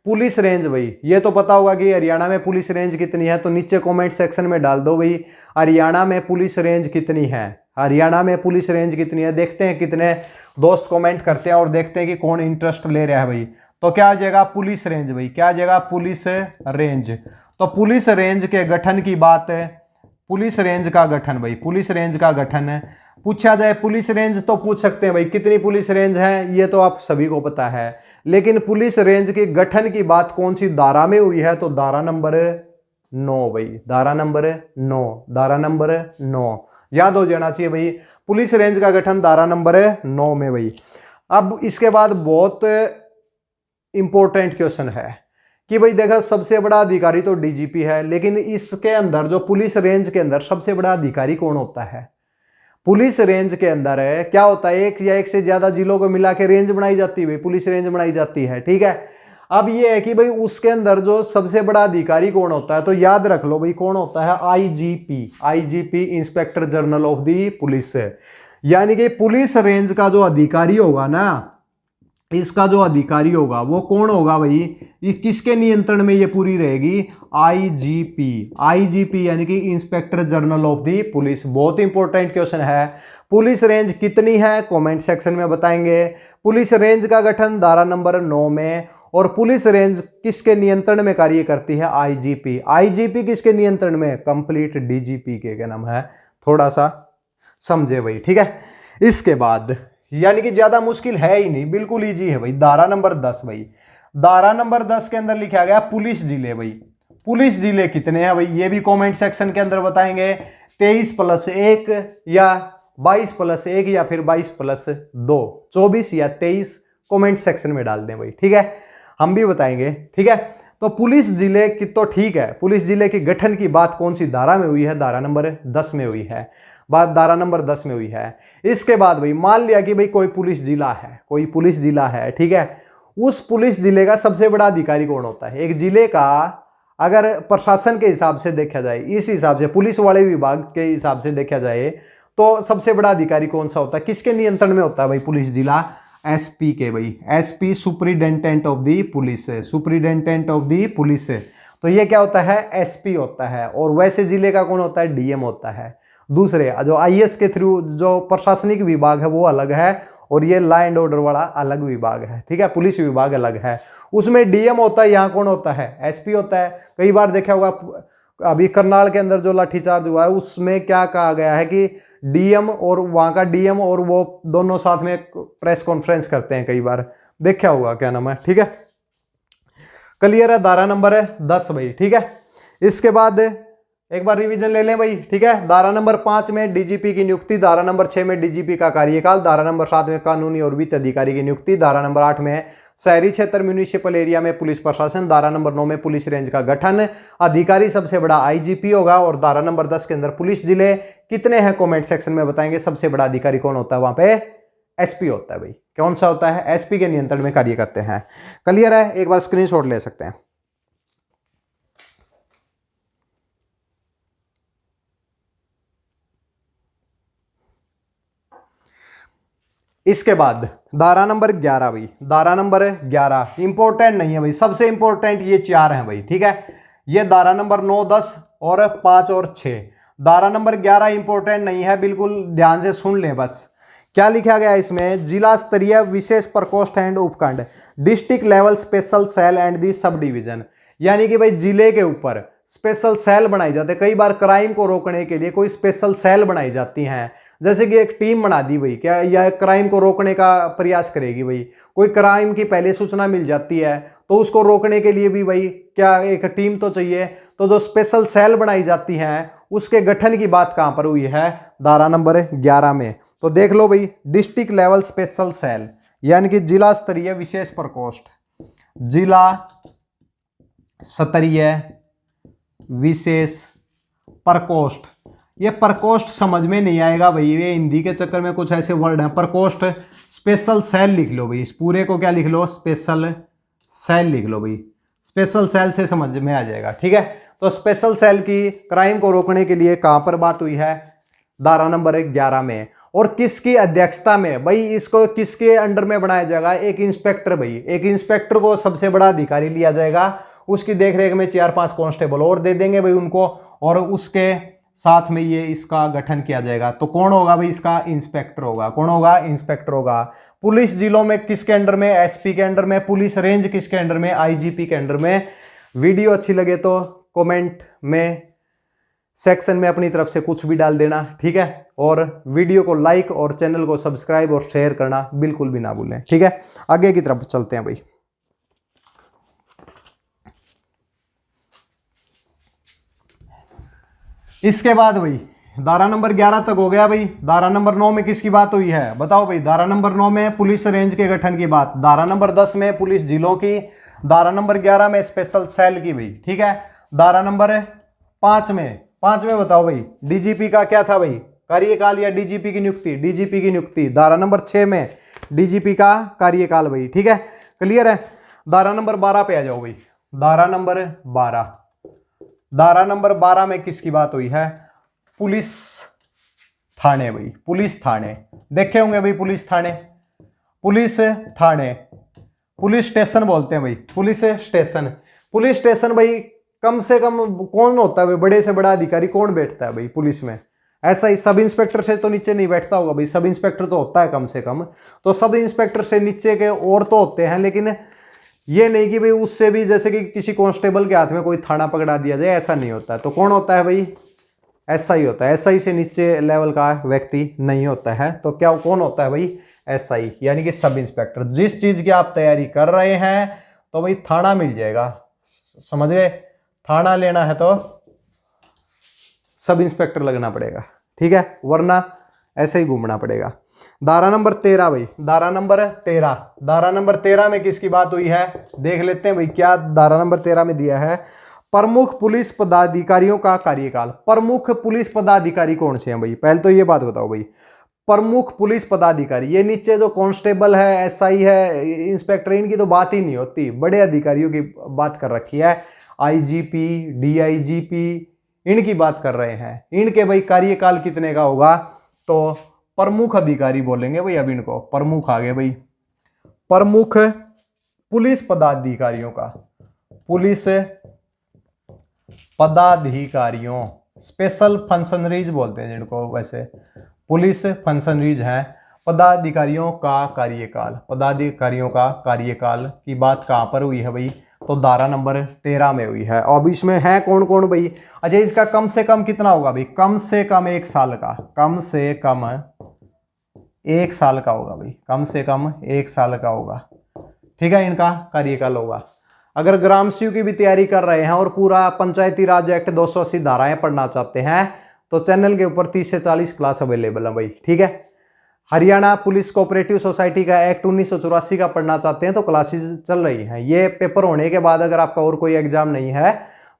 पुलिस रेंज भाई, ये तो पता होगा कि हरियाणा में पुलिस रेंज कितनी है, तो नीचे कमेंट सेक्शन में डाल दो भाई हरियाणा में पुलिस रेंज कितनी है, हरियाणा में पुलिस रेंज कितनी है। देखते हैं कितने दोस्त कमेंट करते हैं और देखते हैं कि कौन इंटरेस्ट ले रहा है भाई। तो क्या आ जाएगा पुलिस रेंज भाई, क्या आ जाएगा पुलिस रेंज। तो पुलिस रेंज के गठन की बात है, पुलिस रेंज का गठन भाई, पुलिस रेंज का गठन पूछा जाए, पुलिस रेंज तो पूछ सकते हैं भाई कितनी पुलिस रेंज है, ये तो आप सभी को पता है, लेकिन पुलिस रेंज के गठन की बात कौन सी धारा में हुई है, तो धारा नंबर 9 भाई, धारा नंबर 9, धारा नंबर 9 याद हो जाना चाहिए भाई। पुलिस रेंज का गठन धारा नंबर 9 में भाई। अब इसके बाद बहुत इंपॉर्टेंट क्वेश्चन है कि भाई देखा सबसे बड़ा अधिकारी तो डीजीपी है, लेकिन इसके अंदर जो पुलिस रेंज के अंदर सबसे बड़ा अधिकारी कौन होता है। पुलिस रेंज के अंदर है क्या होता है, एक या एक से ज्यादा जिलों को मिला के रेंज बनाई जाती है, पुलिस रेंज बनाई जाती है। ठीक है, अब ये है कि भाई उसके अंदर जो सबसे बड़ा अधिकारी कौन होता है, तो याद रख लो भाई कौन होता है, IGP, IGP inspector general of the police. यानी कि पुलिस रेंज का जो अधिकारी होगा ना, इसका जो अधिकारी होगा वो कौन होगा भाई, ये किसके नियंत्रण में ये पूरी रहेगी, आईजीपी, आईजीपी यानी कि inspector general of the police. बहुत इंपॉर्टेंट क्वेश्चन है। पुलिस रेंज कितनी है कमेंट सेक्शन में बताएंगे। पुलिस रेंज का गठन धारा नंबर 9 में, और पुलिस रेंज किसके नियंत्रण में कार्य करती है, आईजीपी। आईजीपी किसके नियंत्रण में, कंप्लीट डीजीपी के क्या नाम है, थोड़ा सा समझे भाई। ठीक है, इसके बाद यानी कि ज्यादा मुश्किल है ही नहीं, बिल्कुल इजी है भाई। धारा नंबर 10 भाई, धारा नंबर 10 के अंदर लिखा गया पुलिस जिले भाई। पुलिस जिले कितने हैं भाई, ये भी कमेंट सेक्शन के अंदर बताएंगे। 23+1 या 22+1 या फिर 22+2, 24 या 23 कमेंट सेक्शन में डाल दें भाई। ठीक है, हम भी बताएंगे। ठीक है, तो पुलिस जिले की तो ठीक है, पुलिस जिले के गठन की बात कौन सी धारा में हुई है, धारा नंबर 10 में हुई है, बात धारा नंबर 10 में हुई है। इसके बाद भाई मान लिया कि भाई कोई पुलिस जिला है, कोई पुलिस जिला है। ठीक है, उस पुलिस जिले का सबसे बड़ा अधिकारी कौन होता है। एक जिले का अगर प्रशासन के हिसाब से देखा जाए, इस हिसाब से पुलिस वाले विभाग के हिसाब से देखा जाए, तो सबसे बड़ा अधिकारी कौन सा होता है, किसके नियंत्रण में होता है भाई पुलिस जिला, एसपी के भाई। SP superintendent of the police, superintendent of the police. तो ये क्या होता है, एसपी होता है। और वैसे जिले का कौन होता है, डीएम होता है। दूसरे जो आईएएस के थ्रू जो प्रशासनिक विभाग है वो अलग है, और ये लॉ एंड ऑर्डर वाला अलग विभाग है। ठीक है, पुलिस विभाग अलग है, उसमें डीएम होता है, यहाँ कौन होता है, एसपी होता है। कई बार देखा होगा अभी करनाल के अंदर जो लाठीचार्ज हुआ है उसमें क्या कहा गया है कि डीएम और वहां का डीएम और वो दोनों साथ में प्रेस कॉन्फ्रेंस करते हैं, कई बार देखा होगा क्या नाम है। ठीक है, क्लियर है, धारा नंबर 10 भाई। ठीक है, इसके बाद एक बार रिवीजन ले लें भाई। ठीक है, धारा नंबर 5 में डीजीपी की नियुक्ति, धारा नंबर 6 में डीजीपी का कार्यकाल, धारा नंबर 7 में कानूनी और वित्त अधिकारी की नियुक्ति, धारा नंबर 8 में शहरी क्षेत्र म्यूनिसिपल एरिया में पुलिस प्रशासन, धारा नंबर 9 में पुलिस रेंज का गठन, अधिकारी सबसे बड़ा आईजीपी होगा, और धारा नंबर 10 के अंदर पुलिस जिले कितने हैं कमेंट सेक्शन में बताएंगे। सबसे बड़ा अधिकारी कौन होता है वहां पे, एसपी होता है भाई। कौन सा होता है, एसपी के नियंत्रण में कार्य करते हैं। क्लियर है, एक बार स्क्रीनशॉट ले सकते हैं। इसके बाद धारा नंबर 11 भाई, धारा नंबर 11 इंपॉर्टेंट नहीं है भाई, सबसे इंपॉर्टेंट ये 4 हैं भाई। ठीक है, ये धारा नंबर 9, 10 और 5 और 6। धारा नंबर 11 इंपॉर्टेंट नहीं है, बिल्कुल ध्यान से सुन लें बस। क्या लिखा गया इसमें, जिला स्तरीय विशेष प्रकोष्ठ एंड उपखंड, district level special cell and the sub division. यानी कि भाई जिले के ऊपर स्पेशल सेल बनाई जाती है, कई बार क्राइम को रोकने के लिए कोई स्पेशल सेल बनाई जाती हैं। जैसे कि एक टीम बना दी भाई, क्या यह क्राइम को रोकने का प्रयास करेगी भाई, कोई क्राइम की पहले सूचना मिल जाती है तो उसको रोकने के लिए भी भाई क्या एक टीम तो चाहिए। तो जो स्पेशल सेल बनाई जाती हैं उसके गठन की बात कहां पर हुई है, धारा नंबर 11 में। तो देख लो भाई, डिस्ट्रिक्ट लेवल स्पेशल सेल यानी कि जिला स्तरीय विशेष प्रकोष्ठ, जिला स्तरीय विशेष प्रकोष्ठ ये प्रकोष्ठ समझ में नहीं आएगा भाई, ये हिंदी के चक्कर में कुछ ऐसे वर्ड हैं। प्रकोष्ठ स्पेशल सेल लिख लो भाई, इस पूरे को क्या लिख लो, स्पेशल सेल लिख लो भाई, स्पेशल सेल से समझ में आ जाएगा। ठीक है, तो स्पेशल सेल की क्राइम को रोकने के लिए कहां पर बात हुई है, धारा नंबर 11 में। और किसकी अध्यक्षता में भाई, इसको किसके अंडर में बनाया जाएगा, एक इंस्पेक्टर भाई, एक इंस्पेक्टर को सबसे बड़ा अधिकारी लिया जाएगा, उसकी देखरेख में 4-5 कांस्टेबल और दे देंगे भाई उनको, और उसके साथ में ये इसका गठन किया जाएगा। तो कौन होगा भाई, इसका इंस्पेक्टर होगा। कौन होगा, इंस्पेक्टर होगा। पुलिस जिलों में किसके अंडर में, एसपी के अंडर में। पुलिस रेंज किसके अंडर में, आईजीपी के अंडर में। वीडियो अच्छी लगे तो कमेंट में सेक्शन में अपनी तरफ से कुछ भी डाल देना, ठीक है। और वीडियो को लाइक और चैनल को सब्सक्राइब और शेयर करना बिल्कुल भी ना भूलें, ठीक है। आगे की तरफ चलते हैं भाई। इसके बाद भाई धारा नंबर 11 तक हो गया भाई। धारा नंबर 9 में किसकी बात हुई है, बताओ भाई। धारा नंबर 9 में पुलिस रेंज के गठन की बात, धारा नंबर 10 में पुलिस जिलों की, धारा नंबर 11 में स्पेशल सेल की भाई, ठीक है। धारा नंबर 5 में बताओ भाई, डीजीपी का क्या था भाई, कार्यकाल या डीजीपी की नियुक्ति, डीजीपी की नियुक्ति। धारा नंबर 6 में डीजीपी का कार्यकाल भाई, ठीक है, क्लियर है। धारा नंबर 12 पे आ जाओ भाई। धारा नंबर 12, धारा नंबर 12 में किसकी बात हुई है, पुलिस थाने भाई, पुलिस थाने देखे होंगे भाई, पुलिस थाने, पुलिस थाने, पुलिस स्टेशन बोलते हैं भाई, पुलिस स्टेशन। पुलिस स्टेशन भाई कम से कम कौन होता है भाई, बड़े से बड़ा अधिकारी कौन बैठता है भाई पुलिस में, ऐसा ही सब इंस्पेक्टर से तो नीचे नहीं बैठता होगा भाई, सब इंस्पेक्टर तो होता है कम से कम, तो सब इंस्पेक्टर से नीचे के और तो होते हैं, लेकिन ये नहीं कि भाई उससे भी जैसे कि किसी कांस्टेबल के हाथ में कोई थाना पकड़ा दिया जाए, ऐसा नहीं होता है। तो कौन होता है भाई, एसआई होता है। एसआई से नीचे लेवल का व्यक्ति नहीं होता है, तो क्या कौन होता है भाई, एसआई, यानी कि सब इंस्पेक्टर। जिस चीज की आप तैयारी कर रहे हैं तो भाई थाना मिल जाएगा, समझ गए। थाना लेना है तो सब इंस्पेक्टर लगना पड़ेगा, ठीक है, वरना ऐसे ही घूमना पड़ेगा। धारा नंबर 13 भाई, धारा नंबर 13, धारा नंबर 13 में किसकी बात हुई है, देख लेते हैं भाई क्या धारा नंबर 13 में दिया है। प्रमुख पुलिस पदाधिकारियों का कार्यकाल। प्रमुख पुलिस पदाधिकारी कौन से हैं भाई, पहले तो ये बात बताओ भाई। प्रमुख पुलिस पदाधिकारी, ये नीचे जो कांस्टेबल है, एसआई है, इंस्पेक्टर, इनकी तो बात ही नहीं होती, बड़े अधिकारियों की बात कर रखी है। आईजीपी, डीआईजीपी, इनकी बात कर रहे हैं। इनके भाई कार्यकाल कितने का होगा, तो प्रमुख अधिकारी बोलेंगे भाई अब इनको, प्रमुख आ गए भाई। प्रमुख पुलिस पदाधिकारियों का, पुलिस पदाधिकारियों, स्पेशल फंक्शनरीज बोलते हैं जिनको, वैसे पुलिस फंक्शनरीज हैं। पदाधिकारियों का कार्यकाल, पदाधिकारियों का कार्यकाल की बात कहां पर हुई है भाई, तो धारा नंबर 13 में हुई है। अब इसमें है कौन कौन भाई, अच्छा इसका कम से कम कितना होगा भाई, कम से कम 1 साल का, कम से कम 1 साल का होगा भाई, कम से कम 1 साल का होगा, ठीक है, इनका कार्यकाल होगा। अगर ग्राम सीयू की भी तैयारी कर रहे हैं और पूरा पंचायती राज एक्ट 280 धाराएं पढ़ना चाहते हैं तो चैनल के ऊपर 30 से 40 क्लास अवेलेबल है भाई, ठीक है। हरियाणा पुलिस कोऑपरेटिव सोसाइटी का एक्ट 1984 का पढ़ना चाहते हैं तो क्लासेस चल रही हैं। ये पेपर होने के बाद अगर आपका और कोई एग्जाम नहीं है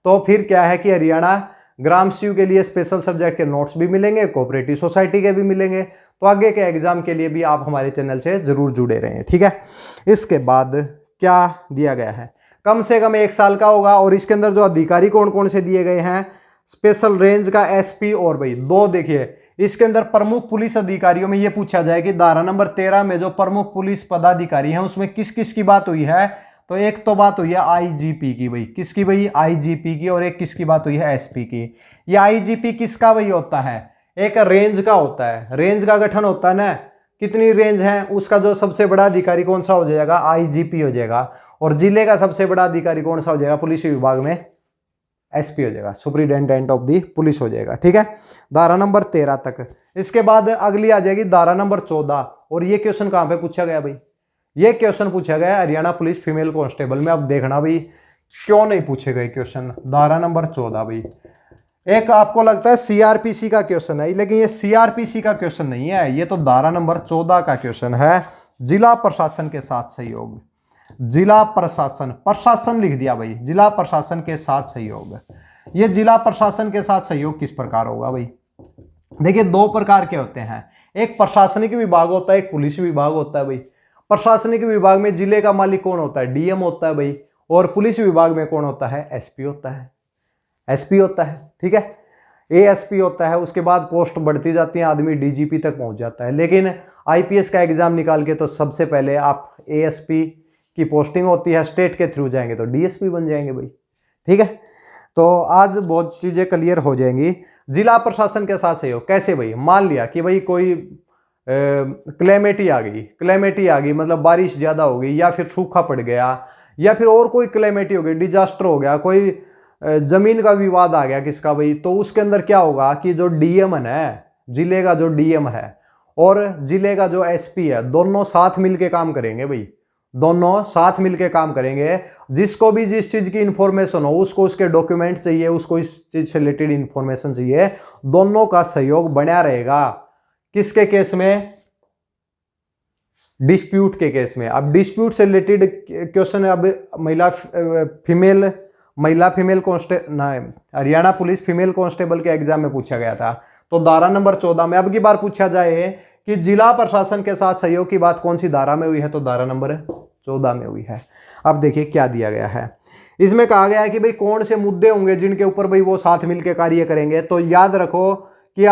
तो फिर क्या है कि हरियाणा ग्राम सीयू के लिए स्पेशल सब्जेक्ट के नोट्स भी मिलेंगे, कोऑपरेटिव सोसाइटी के भी मिलेंगे, तो आगे के एग्जाम के लिए भी आप हमारे चैनल से जरूर जुड़े रहें, ठीक है। इसके बाद क्या दिया गया है, कम से कम 1 साल का होगा। और इसके अंदर जो अधिकारी कौन कौन से दिए गए हैं, स्पेशल रेंज का एसपी और भाई 2 देखिए, इसके अंदर प्रमुख पुलिस अधिकारियों में ये पूछा जाए कि धारा नंबर 13 में जो प्रमुख पुलिस पदाधिकारी हैं उसमें किस किस की बात हुई है, तो एक तो बात हुई है आईजीपी की भाई, किसकी भाई, आईजीपी की, और एक किसकी बात हुई है, एसपी की। ये आईजीपी किसका भाई होता है, एक रेंज का होता है, रेंज का गठन होता है ना, कितनी रेंज है उसका जो सबसे बड़ा अधिकारी कौन सा हो जाएगा, आईजीपी हो जाएगा। और जिले का सबसे बड़ा अधिकारी कौन सा हो जाएगा, पुलिस विभाग में एसपी हो जाएगा, सुपरिटेंडेंट ऑफ दी पुलिस हो जाएगा, ठीक है। धारा नंबर 13 तक। इसके बाद अगली आ जाएगी धारा नंबर 14, और ये क्वेश्चन कहां पे पूछा गया भाई, ये क्वेश्चन पूछा गया हरियाणा पुलिस फीमेल कांस्टेबल में। अब देखना भाई क्यों नहीं पूछे गए क्वेश्चन। धारा नंबर 14 भाई, एक आपको लगता है सीआरपीसी का क्वेश्चन है, लेकिन ये सीआरपीसी का क्वेश्चन नहीं है, ये तो धारा नंबर 14 का क्वेश्चन है। जिला प्रशासन के साथ सहयोग, जिला प्रशासन, प्रशासन लिख दिया भाई, जिला प्रशासन के साथ सहयोग। ये जिला प्रशासन के साथ सहयोग किस प्रकार होगा भाई, देखिए दो प्रकार के होते हैं, एक प्रशासनिक विभाग होता है, एक पुलिस विभाग होता है भाई। प्रशासनिक विभाग में जिले का मालिक कौन होता है? डीएम होता है भाई। और पुलिस विभाग में कौन होता है? एसपी होता है। एसपी होता है, ठीक है, एएसपी होता है। उसके बाद पोस्ट बढ़ती जाती है, आदमी डीजीपी तक पहुंच जाता है। लेकिन आईपीएस का एग्जाम निकाल के तो सबसे पहले आप एएसपी की पोस्टिंग होती है, स्टेट के थ्रू जाएंगे तो डीएसपी बन जाएंगे भाई, ठीक है। तो आज बहुत चीजें क्लियर हो जाएंगी। जिला प्रशासन के साथ सहयोग कैसे भाई? मान लिया कि भाई कोई क्लेमिटी आ गई, क्लेमिटी आ गई मतलब बारिश ज्यादा हो गई, या फिर सूखा पड़ गया, या फिर और कोई क्लेमिटी हो गई, डिजास्टर हो गया, कोई जमीन का विवाद आ गया किसका भाई, तो उसके अंदर क्या होगा कि जो डीएम है, जिले का जो डीएम है और जिले का जो एसपी है, दोनों साथ मिलके काम करेंगे भाई, दोनों साथ मिलके काम करेंगे। जिसको भी जिस चीज की इंफॉर्मेशन हो, उसको उसके डॉक्यूमेंट चाहिए, उसको इस चीज से रिलेटेड इंफॉर्मेशन चाहिए, दोनों का सहयोग बना रहेगा। किसके केस में? डिस्प्यूट के केस में। अब डिस्प्यूट से रिलेटेड क्वेश्चन है, अब महिला female Haryana police female constable के एग्जाम में पूछा गया था। तो धारा नंबर 14 में अब की बार पूछा जाए कि जिला प्रशासन के साथ सहयोग की बात कौन सी धारा में हुई है, तो धारा नंबर 14 में हुई है। अब देखिए क्या दिया गया है, इसमें कहा गया है कि भाई कौन से मुद्दे होंगे जिनके ऊपर भाई वो साथ मिलकर कार्य करेंगे। तो याद रखो कि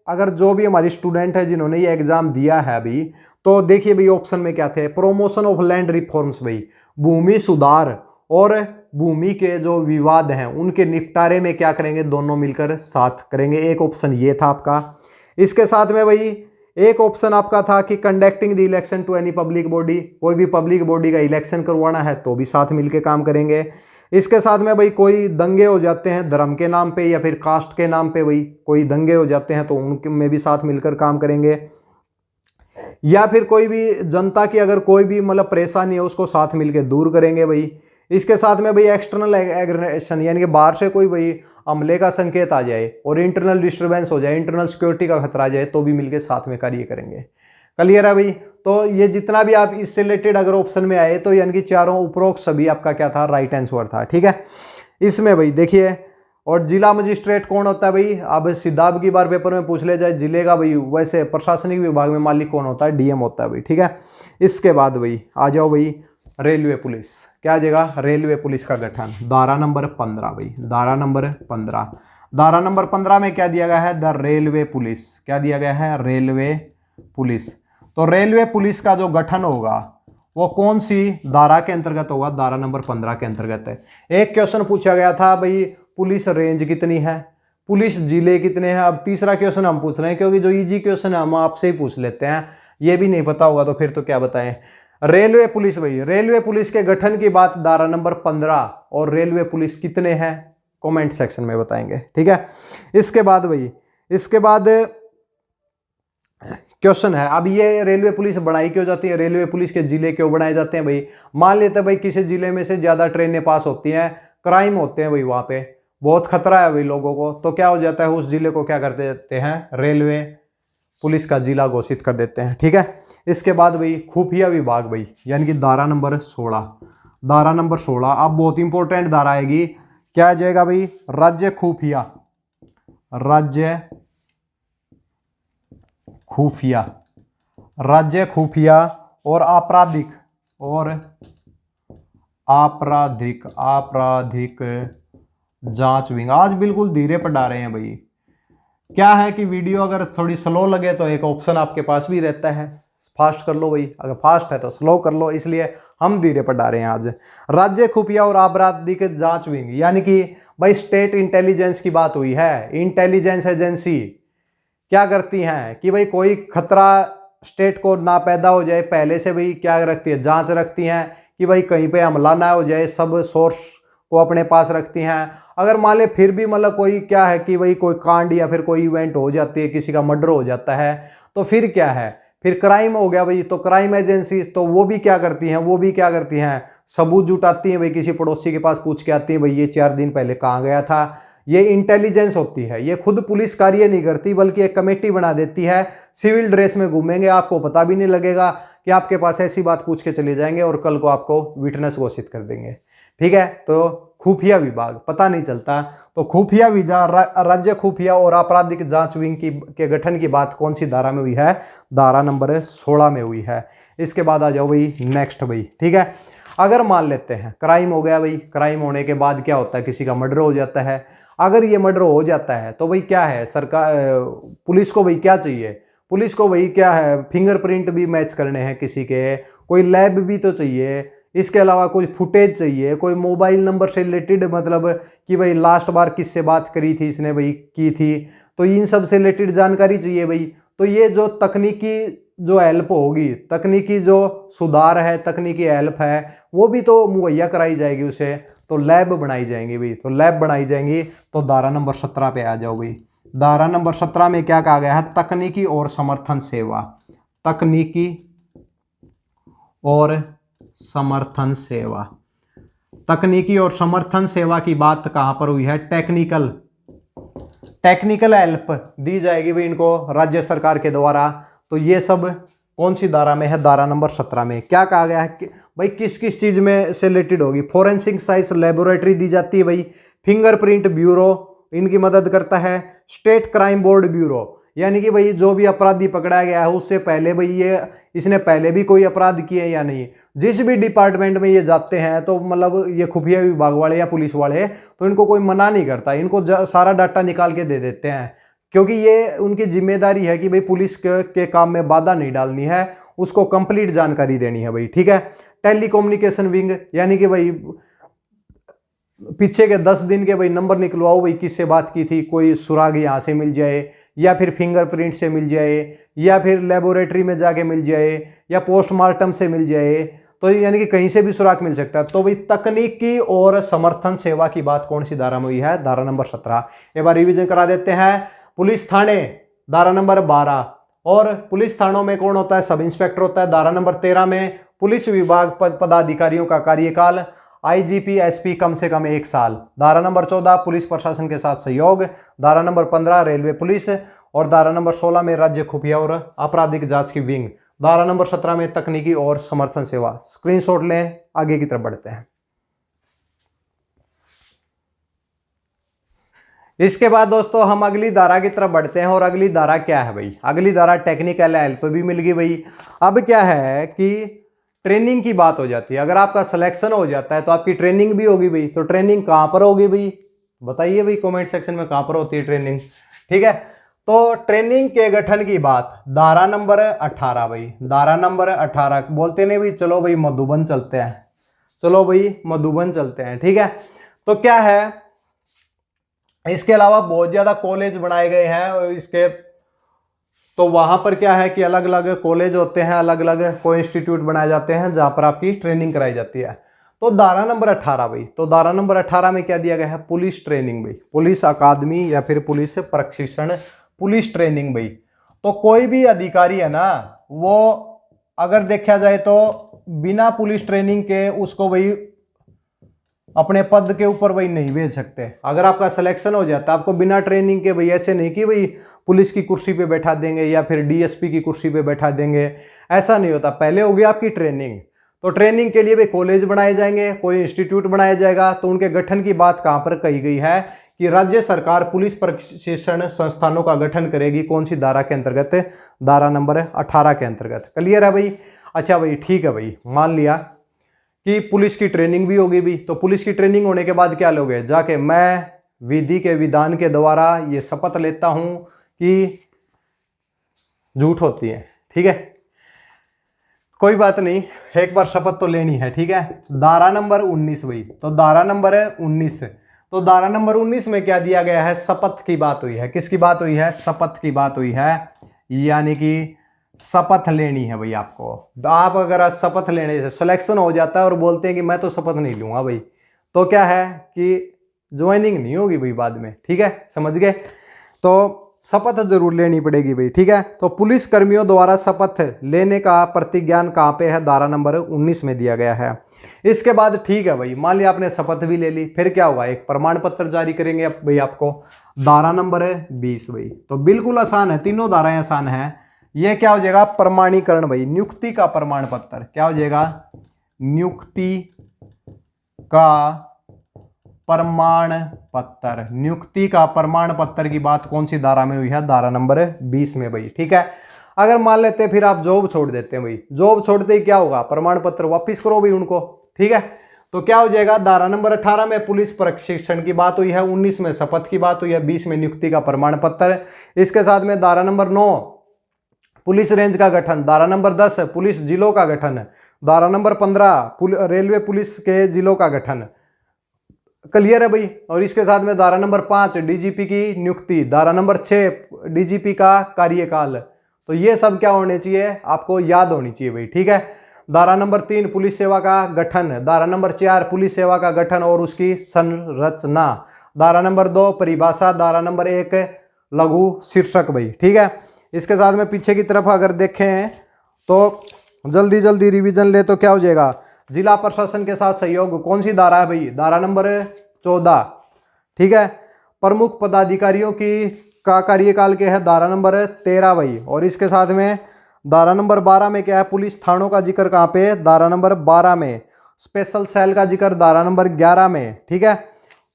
अगर जो भी हमारी स्टूडेंट है जिन्होंने ये एग्जाम दिया है अभी, तो देखिए भाई ऑप्शन में क्या थे? प्रमोशन ऑफ लैंड रिफॉर्म्स भाई, भूमि सुधार और भूमि के जो विवाद हैं उनके निपटारे में क्या करेंगे? दोनों मिलकर साथ करेंगे। एक ऑप्शन ये था आपका। इसके साथ में भाई एक ऑप्शन आपका था कि conducting the election to any public body, कोई भी पब्लिक बॉडी का इलेक्शन करवाना है तो भी साथ मिलकर काम करेंगे। इसके साथ में भाई कोई दंगे हो जाते हैं धर्म के नाम पे या फिर कास्ट के नाम पे, भाई कोई दंगे हो जाते हैं तो उनके में भी साथ मिलकर काम करेंगे। या फिर कोई भी जनता की अगर कोई भी मतलब परेशानी है उसको साथ मिलकर दूर करेंगे भाई। इसके साथ में भाई एक्सटर्नल एग्रेशन यानी कि बाहर से कोई भाई हमले का संकेत आ जाए और इंटरनल डिस्टर्बेंस हो जाए, इंटरनल सिक्योरिटी का खतरा आ जाए, तो भी मिलके साथ में कार्य करेंगे। क्लियर है भाई? तो ये जितना भी आप इससे रिलेटेड अगर ऑप्शन में आए तो यानी कि चारों उपरोक्त सभी आपका क्या था? राइट आंसर था, ठीक है। इसमें भाई देखिए, और जिला मजिस्ट्रेट कौन होता है भाई? अब सीधा की बार पेपर में पूछ ले जाए जिले का भाई, वैसे प्रशासनिक विभाग में मालिक कौन होता है? डीएम होता है भाई, ठीक है। इसके बाद भाई आ जाओ भाई रेलवे पुलिस, क्या आ जाएगा? रेलवे पुलिस का गठन, धारा नंबर 15 भाई, धारा नंबर 15। धारा नंबर 15 में क्या दिया गया है? The railway police. क्या दिया गया है? Railway police. तो रेलवे पुलिस का जो गठन होगा वो कौन सी धारा के अंतर्गत होगा? धारा नंबर 15 के अंतर्गत है। एक क्वेश्चन पूछा गया था भाई पुलिस रेंज कितनी है, पुलिस जिले कितने हैं। अब तीसरा क्वेश्चन हम पूछ रहे हैं क्योंकि जो इजी क्वेश्चन है हम आपसे ही पूछ लेते हैं, ये भी नहीं पता होगा तो फिर तो क्या बताएं। रेलवे पुलिस भाई, रेलवे पुलिस के गठन की बात धारा नंबर 15, और रेलवे पुलिस कितने हैं कमेंट सेक्शन में बताएंगे, ठीक है। इसके बाद भाई, इसके बाद क्वेश्चन है, अब ये रेलवे पुलिस बनाई क्यों जाती है, रेलवे पुलिस के जिले क्यों बनाए जाते हैं भाई? मान लेते हैं भाई किसी जिले में से ज्यादा ट्रेनें पास होती हैं, क्राइम होते हैं भाई, वहां पे बहुत खतरा है भाई लोगों को, तो क्या हो जाता है? उस जिले को क्या कर देते हैं? रेलवे पुलिस का जिला घोषित कर देते हैं, ठीक है। इसके बाद भाई खुफिया विभाग भाई, यानी कि धारा नंबर 16, धारा नंबर 16 अब बहुत इंपॉर्टेंट धारा आएगी। क्या आ जाएगा भाई? राज्य खुफिया, राज्य खुफिया, राज्य खुफिया और आपराधिक, और आपराधिक, आपराधिक जांच विंग। आज बिल्कुल धीरे पढ़ा रहे हैं भाई। क्या है कि वीडियो अगर थोड़ी स्लो लगे तो एक ऑप्शन आपके पास भी रहता है, फास्ट कर लो भाई, अगर फास्ट है तो स्लो कर लो, इसलिए हम धीरे पढ़ा रहे हैं आज। राज्य खुफिया और आपराधिक जांच विंग, यानी कि भाई स्टेट इंटेलिजेंस की बात हुई है। इंटेलिजेंस एजेंसी क्या करती हैं कि भाई कोई खतरा स्टेट को ना पैदा हो जाए, पहले से भाई क्या रखती है? जांच रखती हैं कि भाई कहीं पे हमला ना हो जाए, सब सोर्स को अपने पास रखती हैं। अगर मान ले फिर भी मतलब कोई क्या है कि भाई कोई कांड या फिर कोई इवेंट हो जाती है, किसी का मर्डर हो जाता है, तो फिर क्या है? फिर क्राइम हो गया भाई, तो क्राइम एजेंसी तो वो भी क्या करती हैं? वो भी क्या करती हैं? सबूत जुटाती हैं भाई, किसी पड़ोसी के पास पूछ के आती हैं भाई ये 4 दिन पहले कहाँ गया था। ये इंटेलिजेंस होती है, ये खुद पुलिस कार्य नहीं करती बल्कि एक कमेटी बना देती है। सिविल ड्रेस में घूमेंगे, आपको पता भी नहीं लगेगा कि आपके पास ऐसी बात पूछ के चले जाएंगे और कल को आपको विटनेस घोषित कर देंगे, ठीक है। तो खुफिया विभाग, पता नहीं चलता। तो खुफिया विभाग, राज्य खुफिया और आपराधिक जांच विंग के गठन की बात कौन सी धारा में हुई है? धारा नंबर 16 में हुई है। इसके बाद आ जाओ भाई नेक्स्ट भाई, ठीक है। अगर मान लेते हैं क्राइम हो गया भाई, क्राइम होने के बाद क्या होता है, किसी का मर्डर हो जाता है। अगर ये मर्डर हो जाता है तो भाई क्या है, सरकार पुलिस को भाई क्या चाहिए, पुलिस को भाई क्या है, फिंगरप्रिंट भी मैच करने हैं किसी के, कोई लैब भी तो चाहिए, इसके अलावा कोई फुटेज चाहिए, कोई मोबाइल नंबर से रिलेटेड, मतलब कि भाई लास्ट बार किससे बात करी थी इसने भाई की थी, तो इन सब से रिलेटेड जानकारी चाहिए भाई। तो ये जो तकनीकी जो हेल्प होगी, तकनीकी जो सुधार है, तकनीकी हेल्प है, वो भी तो मुहैया कराई जाएगी उसे। तो लैब बनाई जाएंगी भाई, तो लैब बनाई जाएंगी। तो धारा नंबर 17 पे आ जाओ भाई। धारा नंबर 17 में क्या कहा गया है? तकनीकी और समर्थन सेवा, तकनीकी और समर्थन सेवा, तकनीकी और समर्थन सेवा की बात कहां पर हुई है? टेक्निकल हेल्प दी जाएगी भाई इनको राज्य सरकार के द्वारा। तो ये सब कौन सी धारा में है? धारा नंबर 17 में। क्या कहा गया है कि भाई किस किस चीज में से रिलेटेड होगी? फोरेंसिक साइंस लेबोरेटरी दी जाती है भाई, फिंगरप्रिंट ब्यूरो इनकी मदद करता है, स्टेट क्राइम बोर्ड ब्यूरो, यानी कि भाई जो भी अपराधी पकड़ा गया है उससे पहले भाई ये इसने पहले भी कोई अपराध किए या नहीं, जिस भी डिपार्टमेंट में ये जाते हैं तो मतलब ये खुफिया विभाग वाले या पुलिस वाले, तो इनको कोई मना नहीं करता, इनको सारा डाटा निकाल के दे देते हैं, क्योंकि ये उनकी जिम्मेदारी है कि भाई पुलिस के काम में बाधा नहीं डालनी है, उसको कंप्लीट जानकारी देनी है भाई, ठीक है। टेलीकम्युनिकेशन विंग, यानी कि भाई पीछे के 10 दिन के भाई नंबर निकलवाओ भाई, किससे बात की थी, कोई सुराग यहाँ से मिल जाए, या फिर फिंगरप्रिंट से मिल जाए, या फिर लेबोरेटरी में जाके मिल जाए, या पोस्टमार्टम से मिल जाए, तो यानी कि कहीं से भी सुराग मिल सकता है। तो भाई तकनीकी और समर्थन सेवा की बात कौन सी धारा में हुई है? धारा नंबर 17। एक बार रिवीजन करा देते हैं। पुलिस थाने धारा नंबर 12, और पुलिस थानों में कौन होता है? सब इंस्पेक्टर होता है। धारा नंबर 13 में पुलिस विभाग पदाधिकारियों का कार्यकाल आईजीपी एसपी कम से कम 1 साल। धारा नंबर 14 पुलिस प्रशासन के साथ सहयोग। धारा नंबर 15 रेलवे पुलिस, और धारा नंबर 16 में राज्य खुफिया और आपराधिक जांच की विंग। धारा नंबर 17 में तकनीकी और समर्थन सेवा। स्क्रीनशॉट लें, आगे की तरफ बढ़ते हैं। इसके बाद दोस्तों हम अगली धारा की तरफ बढ़ते हैं, और अगली धारा क्या है भाई? अगली धारा टेक्निकल हेल्प भी मिल गई भाई। अब क्या है कि ट्रेनिंग की बात हो जाती है। अगर आपका सिलेक्शन हो जाता है तो आपकी ट्रेनिंग भी होगी भाई। तो ट्रेनिंग कहां पर होगी भाई? बताइए भाई कमेंट सेक्शन में, कहां पर होती है ट्रेनिंग, ठीक है। तो ट्रेनिंग के गठन की बात धारा नंबर 18 भाई। धारा नंबर 18 बोलते नहीं भाई, चलो भाई मधुबन चलते हैं, चलो भाई मधुबन चलते हैं, ठीक है। तो क्या है, इसके अलावा बहुत ज्यादा कॉलेज बनाए गए हैं इसके, तो वहां पर क्या है कि अलग अलग कॉलेज होते हैं, अलग अलग कोई इंस्टीट्यूट बनाए जाते हैं जहां पर आपकी ट्रेनिंग कराई जाती है। तो धारा नंबर 18 भाई, तो धारा नंबर 18 में क्या दिया गया है? पुलिस ट्रेनिंग भाई, पुलिस अकादमी या फिर पुलिस प्रशिक्षण, पुलिस ट्रेनिंग भाई। तो कोई भी अधिकारी है ना, वो अगर देखा जाए तो बिना पुलिस ट्रेनिंग के उसको भाई अपने पद के ऊपर भाई नहीं भेज सकते। अगर आपका सिलेक्शन हो जाता है, आपको बिना ट्रेनिंग के भाई, ऐसे नहीं कि भाई पुलिस की कुर्सी पे बैठा देंगे या फिर डीएसपी की कुर्सी पे बैठा देंगे, ऐसा नहीं होता। पहले होगी आपकी ट्रेनिंग, तो ट्रेनिंग के लिए भाई कॉलेज बनाए जाएंगे, कोई इंस्टीट्यूट बनाया जाएगा। तो उनके गठन की बात कहां पर कही गई है कि राज्य सरकार पुलिस प्रशिक्षण संस्थानों का गठन करेगी। कौन सी धारा के अंतर्गत? धारा नंबर 18 के अंतर्गत। क्लियर है भाई? अच्छा भाई ठीक है भाई, मान लिया कि पुलिस की ट्रेनिंग भी होगी भी। तो पुलिस की ट्रेनिंग होने के बाद क्या लोगे? जाके मैं विधि के विधान के द्वारा ये शपथ लेता हूं कि झूठ होती है, ठीक है। कोई बात नहीं, एक बार शपथ तो लेनी है, ठीक है। धारा नंबर 19 भाई, तो धारा नंबर 19, तो धारा नंबर 19 में क्या दिया गया है? शपथ की बात हुई है। किसकी बात हुई है? शपथ की बात हुई है, यानी कि शपथ लेनी है भाई आपको। आप अगर शपथ लेने से सिलेक्शन हो जाता है और बोलते हैं कि मैं तो शपथ नहीं लूंगा भाई, तो क्या है कि ज्वाइनिंग नहीं होगी भाई बाद में, ठीक है, समझ गए। तो शपथ जरूर लेनी पड़ेगी भाई, ठीक है। तो पुलिस कर्मियों द्वारा शपथ लेने का प्रतिज्ञान कहाँ पे है? धारा नंबर 19 में दिया गया है। इसके बाद ठीक है भाई, मान लिया आपने शपथ भी ले ली, फिर क्या होगा? एक प्रमाण पत्र जारी करेंगे भाई आपको। धारा नंबर 20 भाई, तो बिल्कुल आसान है, तीनों धाराएं आसान है। ये क्या हो जाएगा? प्रमाणीकरण भाई, नियुक्ति का प्रमाण पत्र। क्या हो जाएगा? नियुक्ति का प्रमाण पत्र, नियुक्ति का प्रमाण पत्र की बात कौन सी धारा में हुई है? धारा नंबर 20 में भाई। ठीक है, अगर मान लेते हैं फिर आप जॉब छोड़ देते हैं भाई, जॉब छोड़ते ही क्या होगा? प्रमाण पत्र वापिस करो भाई उनको। ठीक है, तो क्या हो जाएगा? धारा नंबर 18 में पुलिस प्रशिक्षण की बात हुई है, 19 में शपथ की बात हुई है, 20 में नियुक्ति का प्रमाण पत्र। इसके साथ में धारा नंबर 9 पुलिस रेंज का गठन, धारा नंबर 10 पुलिस जिलों का गठन, धारा नंबर 15 रेलवे पुलिस के जिलों का गठन। क्लियर है भाई? और इसके साथ में धारा नंबर 5 डीजीपी की नियुक्ति, धारा नंबर 6 डीजीपी का कार्यकाल। तो ये सब क्या होने चाहिए? आपको याद होनी चाहिए भाई। ठीक है, धारा नंबर 3 पुलिस सेवा का गठन, धारा नंबर 4 पुलिस सेवा का गठन और उसकी संरचना, धारा नंबर 2 परिभाषा, धारा नंबर 1 लघु शीर्षक भाई। ठीक है, इसके साथ में पीछे की तरफ अगर देखें तो जल्दी जल्दी रिवीजन ले तो क्या हो जाएगा? जिला प्रशासन के साथ सहयोग, कौन सी धारा है भाई? धारा नंबर 14। ठीक है, प्रमुख पदाधिकारियों की का कार्यकाल के है, धारा नंबर 13 भाई। और इसके साथ में धारा नंबर 12 में क्या है? पुलिस थानों का जिक्र कहाँ पे? धारा नंबर 12 में। स्पेशल सेल का जिक्र धारा नंबर 11 में। ठीक है,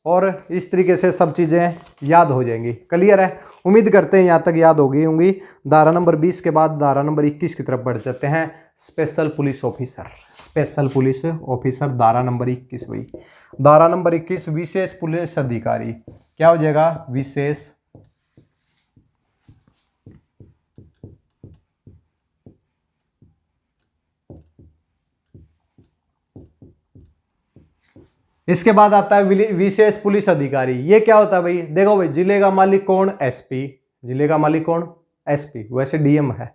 और इस तरीके से सब चीज़ें याद हो जाएंगी। क्लियर है? उम्मीद करते हैं यहाँ तक याद हो गई होंगी। धारा नंबर 20 के बाद धारा नंबर 21 की तरफ बढ़ जाते हैं। Special police officer, special police officer धारा नंबर 21 भाई। धारा नंबर 21 विशेष पुलिस अधिकारी, क्या हो जाएगा? विशेष इसके बाद आता है विशेष पुलिस अधिकारी। ये क्या होता है भाई? देखो भाई, जिले का मालिक कौन? एसपी। जिले का मालिक कौन? एसपी। वैसे डीएम है,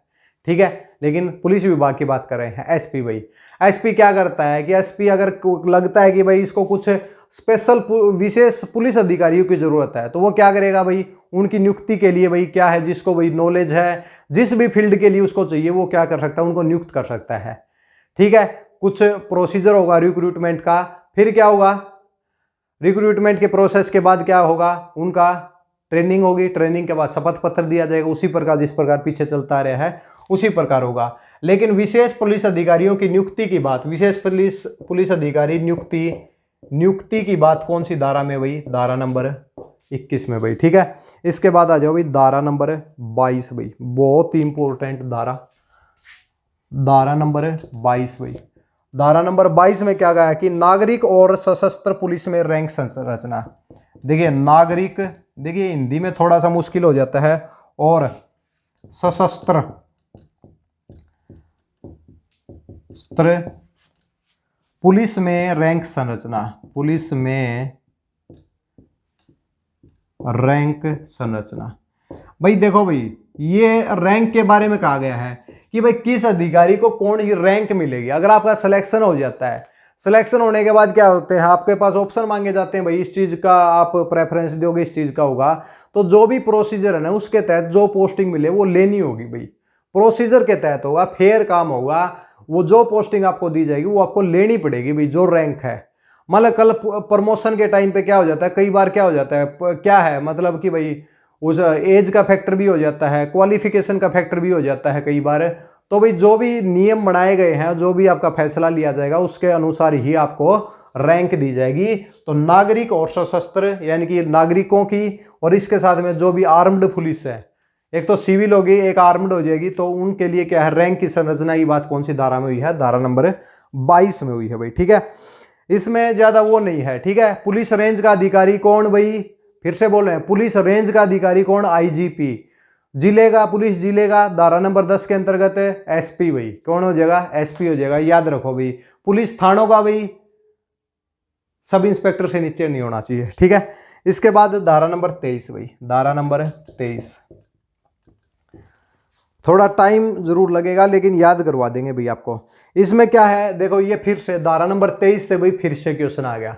ठीक है, लेकिन पुलिस विभाग की बात कर रहे हैं। एसपी भाई, एसपी क्या करता है कि एसपी अगर लगता है कि भाई इसको कुछ स्पेशल विशेष पुलिस अधिकारियों की जरूरत है तो वो क्या करेगा भाई? उनकी नियुक्ति के लिए भाई क्या है, जिसको भाई नॉलेज है, जिस भी फील्ड के लिए उसको चाहिए वो क्या कर सकता है? उनको नियुक्त कर सकता है। ठीक है, कुछ प्रोसीजर होगा रिक्रूटमेंट का, फिर क्या होगा? रिक्रूटमेंट के प्रोसेस के बाद क्या होगा? उनका ट्रेनिंग होगी, ट्रेनिंग के बाद शपथ पत्र दिया जाएगा। उसी प्रकार जिस प्रकार पीछे चलता आ रहा है उसी प्रकार होगा। लेकिन विशेष पुलिस अधिकारियों की नियुक्ति की बात, विशेष पुलिस अधिकारी नियुक्ति की बात कौन सी धारा में भाई? धारा नंबर 21 में भाई। ठीक है, इसके बाद आ जाओ भाई धारा नंबर 22 भाई, बहुत ही इंपॉर्टेंट धारा, धारा नंबर 22 भाई। धारा नंबर 22 में क्या गया कि नागरिक और सशस्त्र पुलिस में रैंक संरचना। देखिए नागरिक, देखिए हिंदी में थोड़ा सा मुश्किल हो जाता है, और सशस्त्र पुलिस में रैंक संरचना, पुलिस में रैंक संरचना। भाई देखो भाई, ये रैंक के बारे में कहा गया है कि भाई किस अधिकारी को कौन सी रैंक मिलेगी। अगर आपका सिलेक्शन हो जाता है, सिलेक्शन होने के बाद क्या होते हैं? आपके पास ऑप्शन मांगे जाते हैं, भाई इस चीज का आप प्रेफरेंस दोगे, इस चीज का होगा। तो जो भी प्रोसीजर है ना, उसके तहत जो पोस्टिंग मिले वो लेनी होगी भाई। प्रोसीजर के तहत होगा, फेयर काम होगा, वो जो पोस्टिंग आपको दी जाएगी वो आपको लेनी पड़ेगी भाई, जो रैंक है। मतलब कल प्रमोशन के टाइम पे क्या हो जाता है, कई बार क्या हो जाता है, क्या है मतलब कि भाई उस एज का फैक्टर भी हो जाता है, क्वालिफिकेशन का फैक्टर भी हो जाता है कई बार। तो भाई जो भी नियम बनाए गए हैं, जो भी आपका फैसला लिया जाएगा उसके अनुसार ही आपको रैंक दी जाएगी। तो नागरिक और सशस्त्र यानी कि नागरिकों की, और इसके साथ में जो भी आर्म्ड पुलिस है, एक तो सिविल होगी एक आर्म्ड हो जाएगी, तो उनके लिए क्या है? रैंक की संरचना। ये बात कौन सी धारा में हुई है? धारा नंबर 22 में हुई है भाई। ठीक है, इसमें ज्यादा वो नहीं है। ठीक है, पुलिस रेंज का अधिकारी कौन भाई? फिर से बोल रहे हैं, पुलिस रेंज का अधिकारी कौन? आईजीपी। जिले का, पुलिस जिले का धारा नंबर 10 के अंतर्गत एसपी भाई। कौन हो जाएगा? एसपी हो जाएगा, याद रखो भाई। पुलिस थानों का भाई सब इंस्पेक्टर से नीचे नहीं होना चाहिए। ठीक है, इसके बाद धारा नंबर 23 भाई, धारा नंबर 23। थोड़ा टाइम जरूर लगेगा लेकिन याद करवा देंगे भाई आपको। इसमें क्या है देखो, ये फिर से धारा नंबर 23 से भाई फिर से क्वेश्चन आ गया।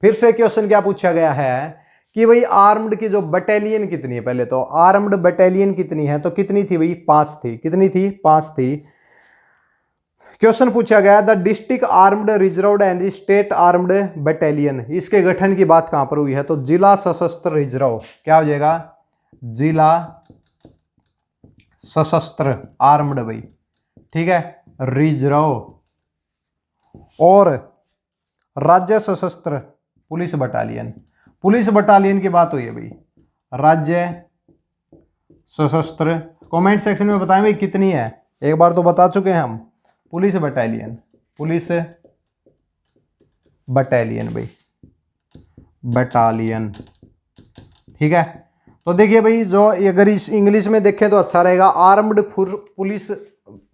फिर से क्वेश्चन क्या पूछा गया है कि भाई आर्म्ड की जो बटालियन कितनी है? पहले तो आर्म्ड बटालियन कितनी है? तो कितनी थी भाई? 5 थी। कितनी थी? 5 थी। क्वेश्चन पूछा गया the district armed reserve and state armed battalion, इसके गठन की बात कहां पर हुई है? तो जिला सशस्त्र रिजर्व। क्या हो जाएगा? जिला सशस्त्र आर्म्ड भाई। ठीक है, रिजर्व और राज्य सशस्त्र पुलिस बटालियन। पुलिस बटालियन की बात हुई है भाई। राज्य सशस्त्र, कमेंट सेक्शन में बताएं भाई कितनी है, एक बार तो बता चुके हैं हम। पुलिस बटालियन, पुलिस बटालियन भाई, बटालियन, ठीक है। तो देखिए भाई, जो अगर इस इंग्लिश में देखें तो अच्छा रहेगा, आर्म्ड पुलिस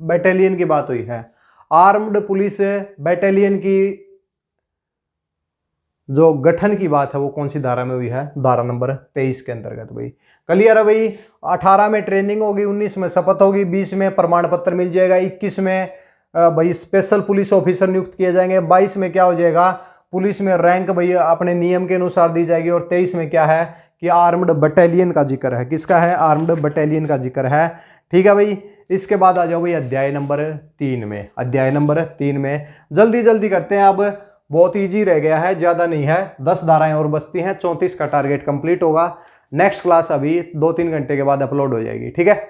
बटालियन की बात हुई है। आर्म्ड पुलिस बटालियन की जो गठन की बात है वो कौन सी धारा में हुई है, धारा नंबर 23 के अंतर्गत भाई। क्लियर है भाई। 18 में ट्रेनिंग होगी, 19 में शपथ होगी, 20 में प्रमाण पत्र मिल जाएगा, 21 में भाई स्पेशल पुलिस ऑफिसर नियुक्त किए जाएंगे, 22 में क्या हो जाएगा, पुलिस में रैंक भाई अपने नियम के अनुसार दी जाएगी, और 23 में क्या है कि आर्म्ड बटालियन का जिक्र है। किसका है, आर्म्ड बटालियन का जिक्र है, ठीक है भाई। इसके बाद आ जाओ भाई अध्याय नंबर 3 में। अध्याय नंबर 3 में जल्दी जल्दी करते हैं, अब बहुत इजी रह गया है, ज्यादा नहीं है, 10 धाराएं और बचती हैं, 34 का टारगेट कंप्लीट होगा। नेक्स्ट क्लास अभी 2-3 घंटे के बाद अपलोड हो जाएगी, ठीक है।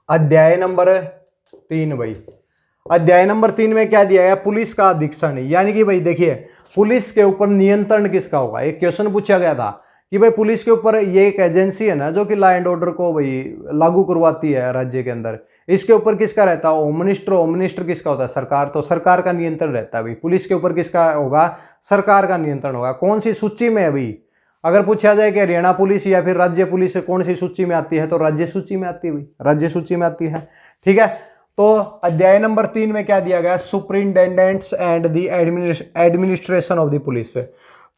अध्याय नंबर 3 भाई। अध्याय नंबर 3 में क्या दिया गया, पुलिस का अधीक्षण, यानी कि भाई देखिए पुलिस के ऊपर नियंत्रण किसका होगा। एक क्वेश्चन पूछा गया था कि भाई पुलिस के ऊपर ये एक एजेंसी है ना जो कि लॉ एंड ऑर्डर को भाई लागू करवाती है राज्य के अंदर, इसके ऊपर किसका रहता है, होम मिनिस्टर। होम मिनिस्टर किसका होता है, सरकार। तो सरकार का नियंत्रण रहता है भाई। पुलिस के ऊपर किसका होगा, सरकार का नियंत्रण होगा। कौन सी सूची में अभी अगर पूछा जाए कि हरियाणा पुलिस या फिर राज्य पुलिस कौन सी सूची में आती है, तो राज्य सूची में आती है भाई, राज्य सूची में आती है, ठीक है। तो अध्याय नंबर 3 में क्या दिया गया, superintendents and the administration of the police.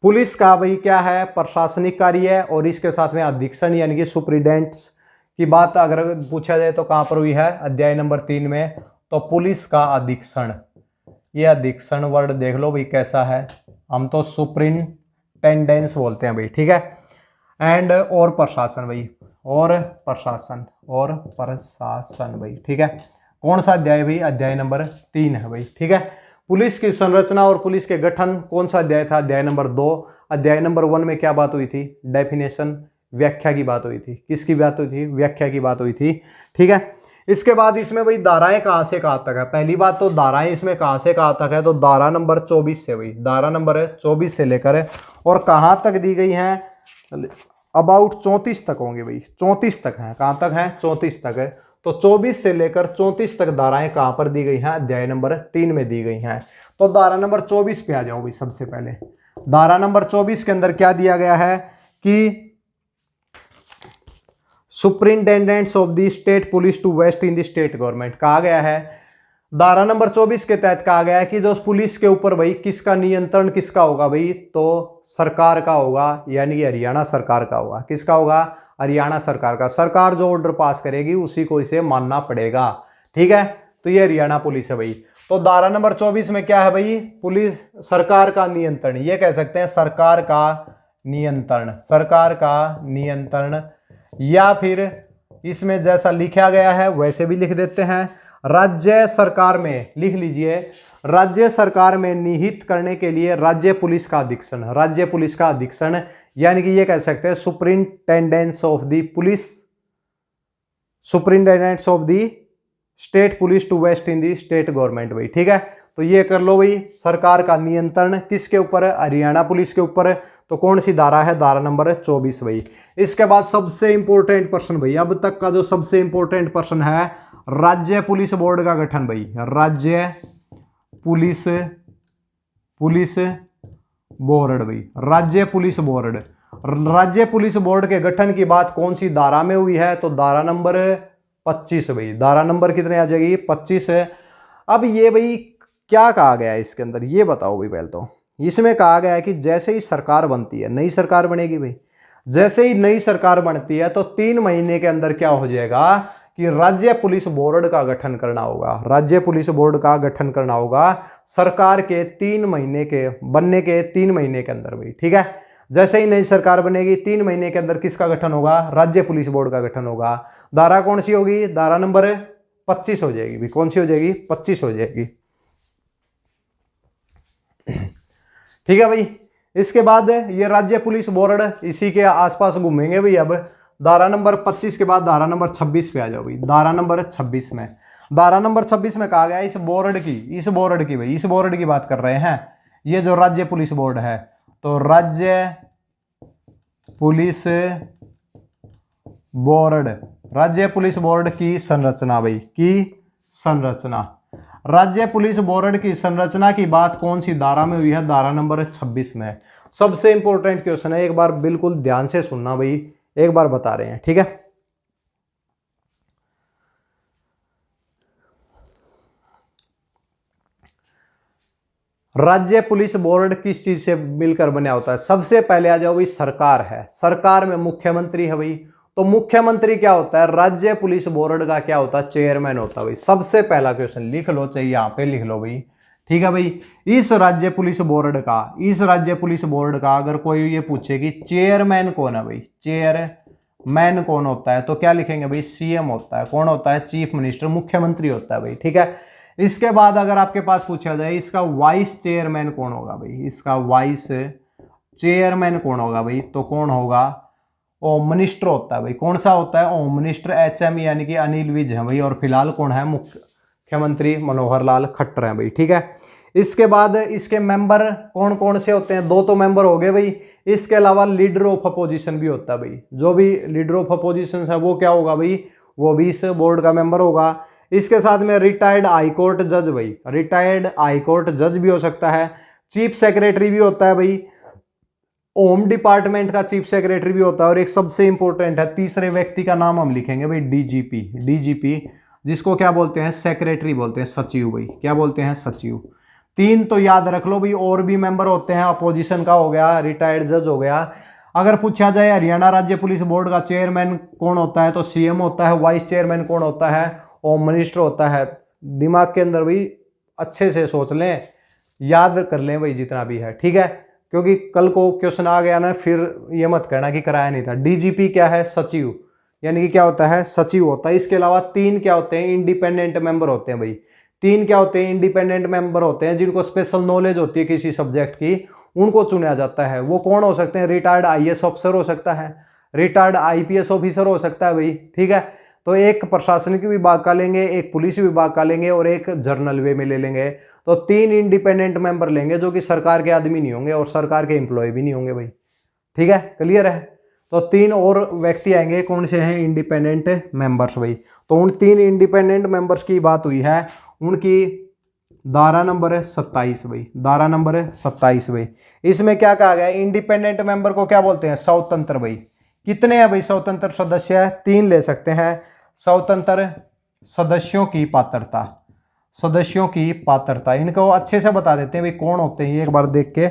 Police का भाई क्या है, प्रशासनिक कार्य है, और इसके साथ में अधीक्षण यानी कि सुपरिटेंडेंट्स की बात अगर पूछा जाए तो कहां पर हुई है, अध्याय नंबर 3 में। तो पुलिस का अधीक्षण, ये अधीक्षण वर्ड देख लो भाई कैसा है, हम तो सुपरिंटेंडेंस बोलते हैं भाई, ठीक है। एंड और प्रशासन भाई, और प्रशासन, और प्रशासन भाई, ठीक है। कौन सा अध्याय भाई, अध्याय नंबर 3 है भाई, ठीक है। पुलिस की संरचना और पुलिस के गठन कौन सा अध्याय था, अध्याय नंबर 2। अध्याय नंबर 1 में क्या बात हुई थी, डेफिनेशन, व्याख्या की बात हुई थी। किसकी बात हुई थी, व्याख्या की बात हुई थी, ठीक है। इसके बाद इसमें भाई धाराएं कहां से कहां तक है, पहली बात तो धाराएं इसमें कहां से कहां तक है, तो धारा नंबर 24 से भाई, धारा नंबर 24 से लेकर और कहां तक दी गई हैं, अबाउट 34 तक होंगे भाई, 34 तक हैं, कहां तक हैं, 34 तक है। तो 24 से लेकर 34 तक धाराएं कहां पर दी गई हैं, अध्याय नंबर 3 में दी गई हैं। तो धारा नंबर 24 पे आ जाओ भाई। सबसे पहले धारा नंबर 24 के अंदर क्या दिया गया है कि superintendents of the state police to vest in the state government कहा गया है। धारा नंबर 24 के तहत कहा गया है कि जो पुलिस के ऊपर भाई किसका नियंत्रण किसका होगा भाई, तो सरकार का होगा, यानी कि हरियाणा सरकार का होगा। किसका होगा, हरियाणा सरकार का। सरकार जो ऑर्डर पास करेगी उसी को इसे मानना पड़ेगा, ठीक है। तो ये हरियाणा पुलिस है भाई। तो धारा नंबर 24 में क्या है भाई, पुलिस सरकार का नियंत्रण, ये कह सकते हैं सरकार का नियंत्रण, सरकार का नियंत्रण, या फिर इसमें जैसा लिखा गया है वैसे भी लिख देते हैं, राज्य सरकार में, लिख लीजिए, राज्य सरकार में निहित करने के लिए राज्य पुलिस का अधीक्षण, राज्य पुलिस का अधीक्षण, यानी कि ये कह सकते हैं superintendents of the police, superintendents of the state police to vest in the state government भाई, ठीक है। तो ये कर लो भाई, सरकार का नियंत्रण किसके ऊपर है, हरियाणा पुलिस के ऊपर। तो कौन सी धारा है, धारा नंबर 24 भाई। इसके बाद सबसे इंपॉर्टेंट प्रश्न भाई, अब तक का जो सबसे इंपॉर्टेंट प्रश्न है, राज्य पुलिस बोर्ड का गठन भाई, राज्य पुलिस बोर्ड भाई, राज्य पुलिस बोर्ड। राज्य पुलिस बोर्ड के गठन की बात कौन सी धारा में हुई है, तो धारा नंबर 25 भाई, धारा नंबर कितने आ जाएगी, 25 है। अब ये भाई क्या कहा गया है इसके अंदर, ये बताओ भाई। पहले तो इसमें कहा गया है कि जैसे ही सरकार बनती है, नई सरकार बनेगी भाई, जैसे ही नई सरकार बनती है तो 3 महीने के अंदर क्या हो जाएगा कि राज्य पुलिस बोर्ड का गठन करना होगा, राज्य पुलिस बोर्ड का गठन करना होगा सरकार के 3 महीने के बनने के 3 महीने के अंदर भाई, ठीक है। जैसे ही नई सरकार बनेगी 3 महीने के अंदर किसका गठन होगा, राज्य पुलिस बोर्ड का गठन होगा। धारा कौन सी होगी, धारा नंबर 25 हो जाएगी भी, कौन सी हो जाएगी, 25 हो जाएगी। ठीक है भाई। इसके बाद ये राज्य पुलिस बोर्ड इसी के आसपास घूमेंगे भाई। अब धारा नंबर 25 के बाद धारा नंबर 26 पे आ जाओ भाई। धारा नंबर 26 में, धारा नंबर 26 में कहा गया इस बोर्ड की भाई, इस बोर्ड की बात कर रहे हैं, ये जो राज्य पुलिस बोर्ड है, तो राज्य पुलिस बोर्ड की संरचना भाई, की संरचना। राज्य पुलिस बोर्ड की संरचना की बात कौन सी धारा में हुई है, धारा नंबर 26 में। सबसे इंपॉर्टेंट क्वेश्चन है, एक बार बिल्कुल ध्यान से सुनना भाई, एक बार बता रहे हैं, ठीक है। राज्य पुलिस बोर्ड किस चीज से मिलकर बना होता है, सबसे पहले आ जाओ भाई, सरकार है, सरकार में मुख्यमंत्री है भाई, तो मुख्यमंत्री क्या होता है, राज्य पुलिस बोर्ड का क्या होता है, चेयरमैन होता है भाई। सबसे पहला क्वेश्चन लिख लो, चाहिए यहां पे लिख लो भाई, ठीक है भाई। इस राज्य पुलिस बोर्ड का अगर कोई ये पूछे कि चेयरमैन कौन है भाई, चेयरमैन कौन होता है, तो क्या लिखेंगे भाई, सीएम होता है। कौन होता है, चीफ मिनिस्टर, मुख्यमंत्री होता है भाई, ठीक है। इसके बाद अगर आपके पास पूछा जाए इसका वाइस चेयरमैन कौन होगा भाई, इसका वाइस चेयरमैन कौन होगा भाई, तो कौन होगा, होम मिनिस्टर होता है भाई। कौन सा होता है, होम मिनिस्टर, HM यानी कि अनिल विज है भाई। और फिलहाल कौन है, मुख्यमंत्री मनोहर लाल खट्टर हैं भाई, ठीक है। इसके बाद इसके मेंबर कौन कौन से होते हैं, 2 तो मेंबर हो गए भाई। इसके अलावा लीडर ऑफ अपोजिशन भी होता है भाई, जो भी लीडर ऑफ अपोजिशन है वो क्या होगा भाई, वो भी इस बोर्ड का मेंबर होगा। इसके साथ में रिटायर्ड हाई कोर्ट जज भाई, रिटायर्ड हाई कोर्ट जज भी हो सकता है। चीफ सेक्रेटरी भी होता है भाई, होम डिपार्टमेंट का चीफ सेक्रेटरी भी होता है। और एक सबसे इंपॉर्टेंट है, तीसरे व्यक्ति का नाम हम लिखेंगे भाई, डीजीपी, जिसको क्या बोलते हैं, सेक्रेटरी बोलते हैं, सचिव भाई, क्या बोलते हैं, सचिव। 3 तो याद रख लो भाई। और भी मेंबर होते हैं, अपोजिशन का हो गया, रिटायर्ड जज हो गया। अगर पूछा जाए हरियाणा राज्य पुलिस बोर्ड का चेयरमैन कौन होता है, तो सीएम होता है। वाइस चेयरमैन कौन होता है, होम मिनिस्टर होता है। दिमाग के अंदर भाई अच्छे से सोच लें, याद कर लें भाई जितना भी है, ठीक है, क्योंकि कल को क्वेश्चन आ गया ना, फिर ये मत कहना कि कराया नहीं था। डीजीपी क्या है, सचिव, यानी कि क्या होता है, सचिव होता है। इसके अलावा 3 क्या होते हैं, इंडिपेंडेंट मेंबर होते हैं भाई। 3 क्या होते हैं, इंडिपेंडेंट मेंबर होते हैं, जिनको स्पेशल नॉलेज होती है किसी सब्जेक्ट की, उनको चुना जाता है। वो कौन हो सकते हैं, रिटायर्ड IAS ऑफिसर हो सकता है, रिटायर्ड IPS ऑफिसर हो सकता है भाई, ठीक है। तो एक प्रशासनिक विभाग का लेंगे, एक पुलिस विभाग का लेंगे और एक जर्नल वे में ले लेंगे। तो 3 इंडिपेंडेंट मेंबर लेंगे जो कि सरकार के आदमी नहीं होंगे और सरकार के एम्प्लॉय भी नहीं होंगे भाई, ठीक है, क्लियर है। तो 3 और व्यक्ति आएंगे, कौन से हैं, इंडिपेंडेंट मेंबर्स भाई। तो उन 3 इंडिपेंडेंट मेंबर्स की बात हुई है, उनकी धारा नंबर 27 भाई, धारा नंबर 27 भाई। इसमें क्या कहा गया, इंडिपेंडेंट मेंबर को क्या बोलते हैं, स्वतंत्र भाई। कितने हैं भाई स्वतंत्र सदस्य, 3 ले सकते हैं। स्वतंत्र सदस्यों की पात्रता, सदस्यों की पात्रता, इनको अच्छे से बता देते हैं भाई कौन होते हैं, एक बार देख के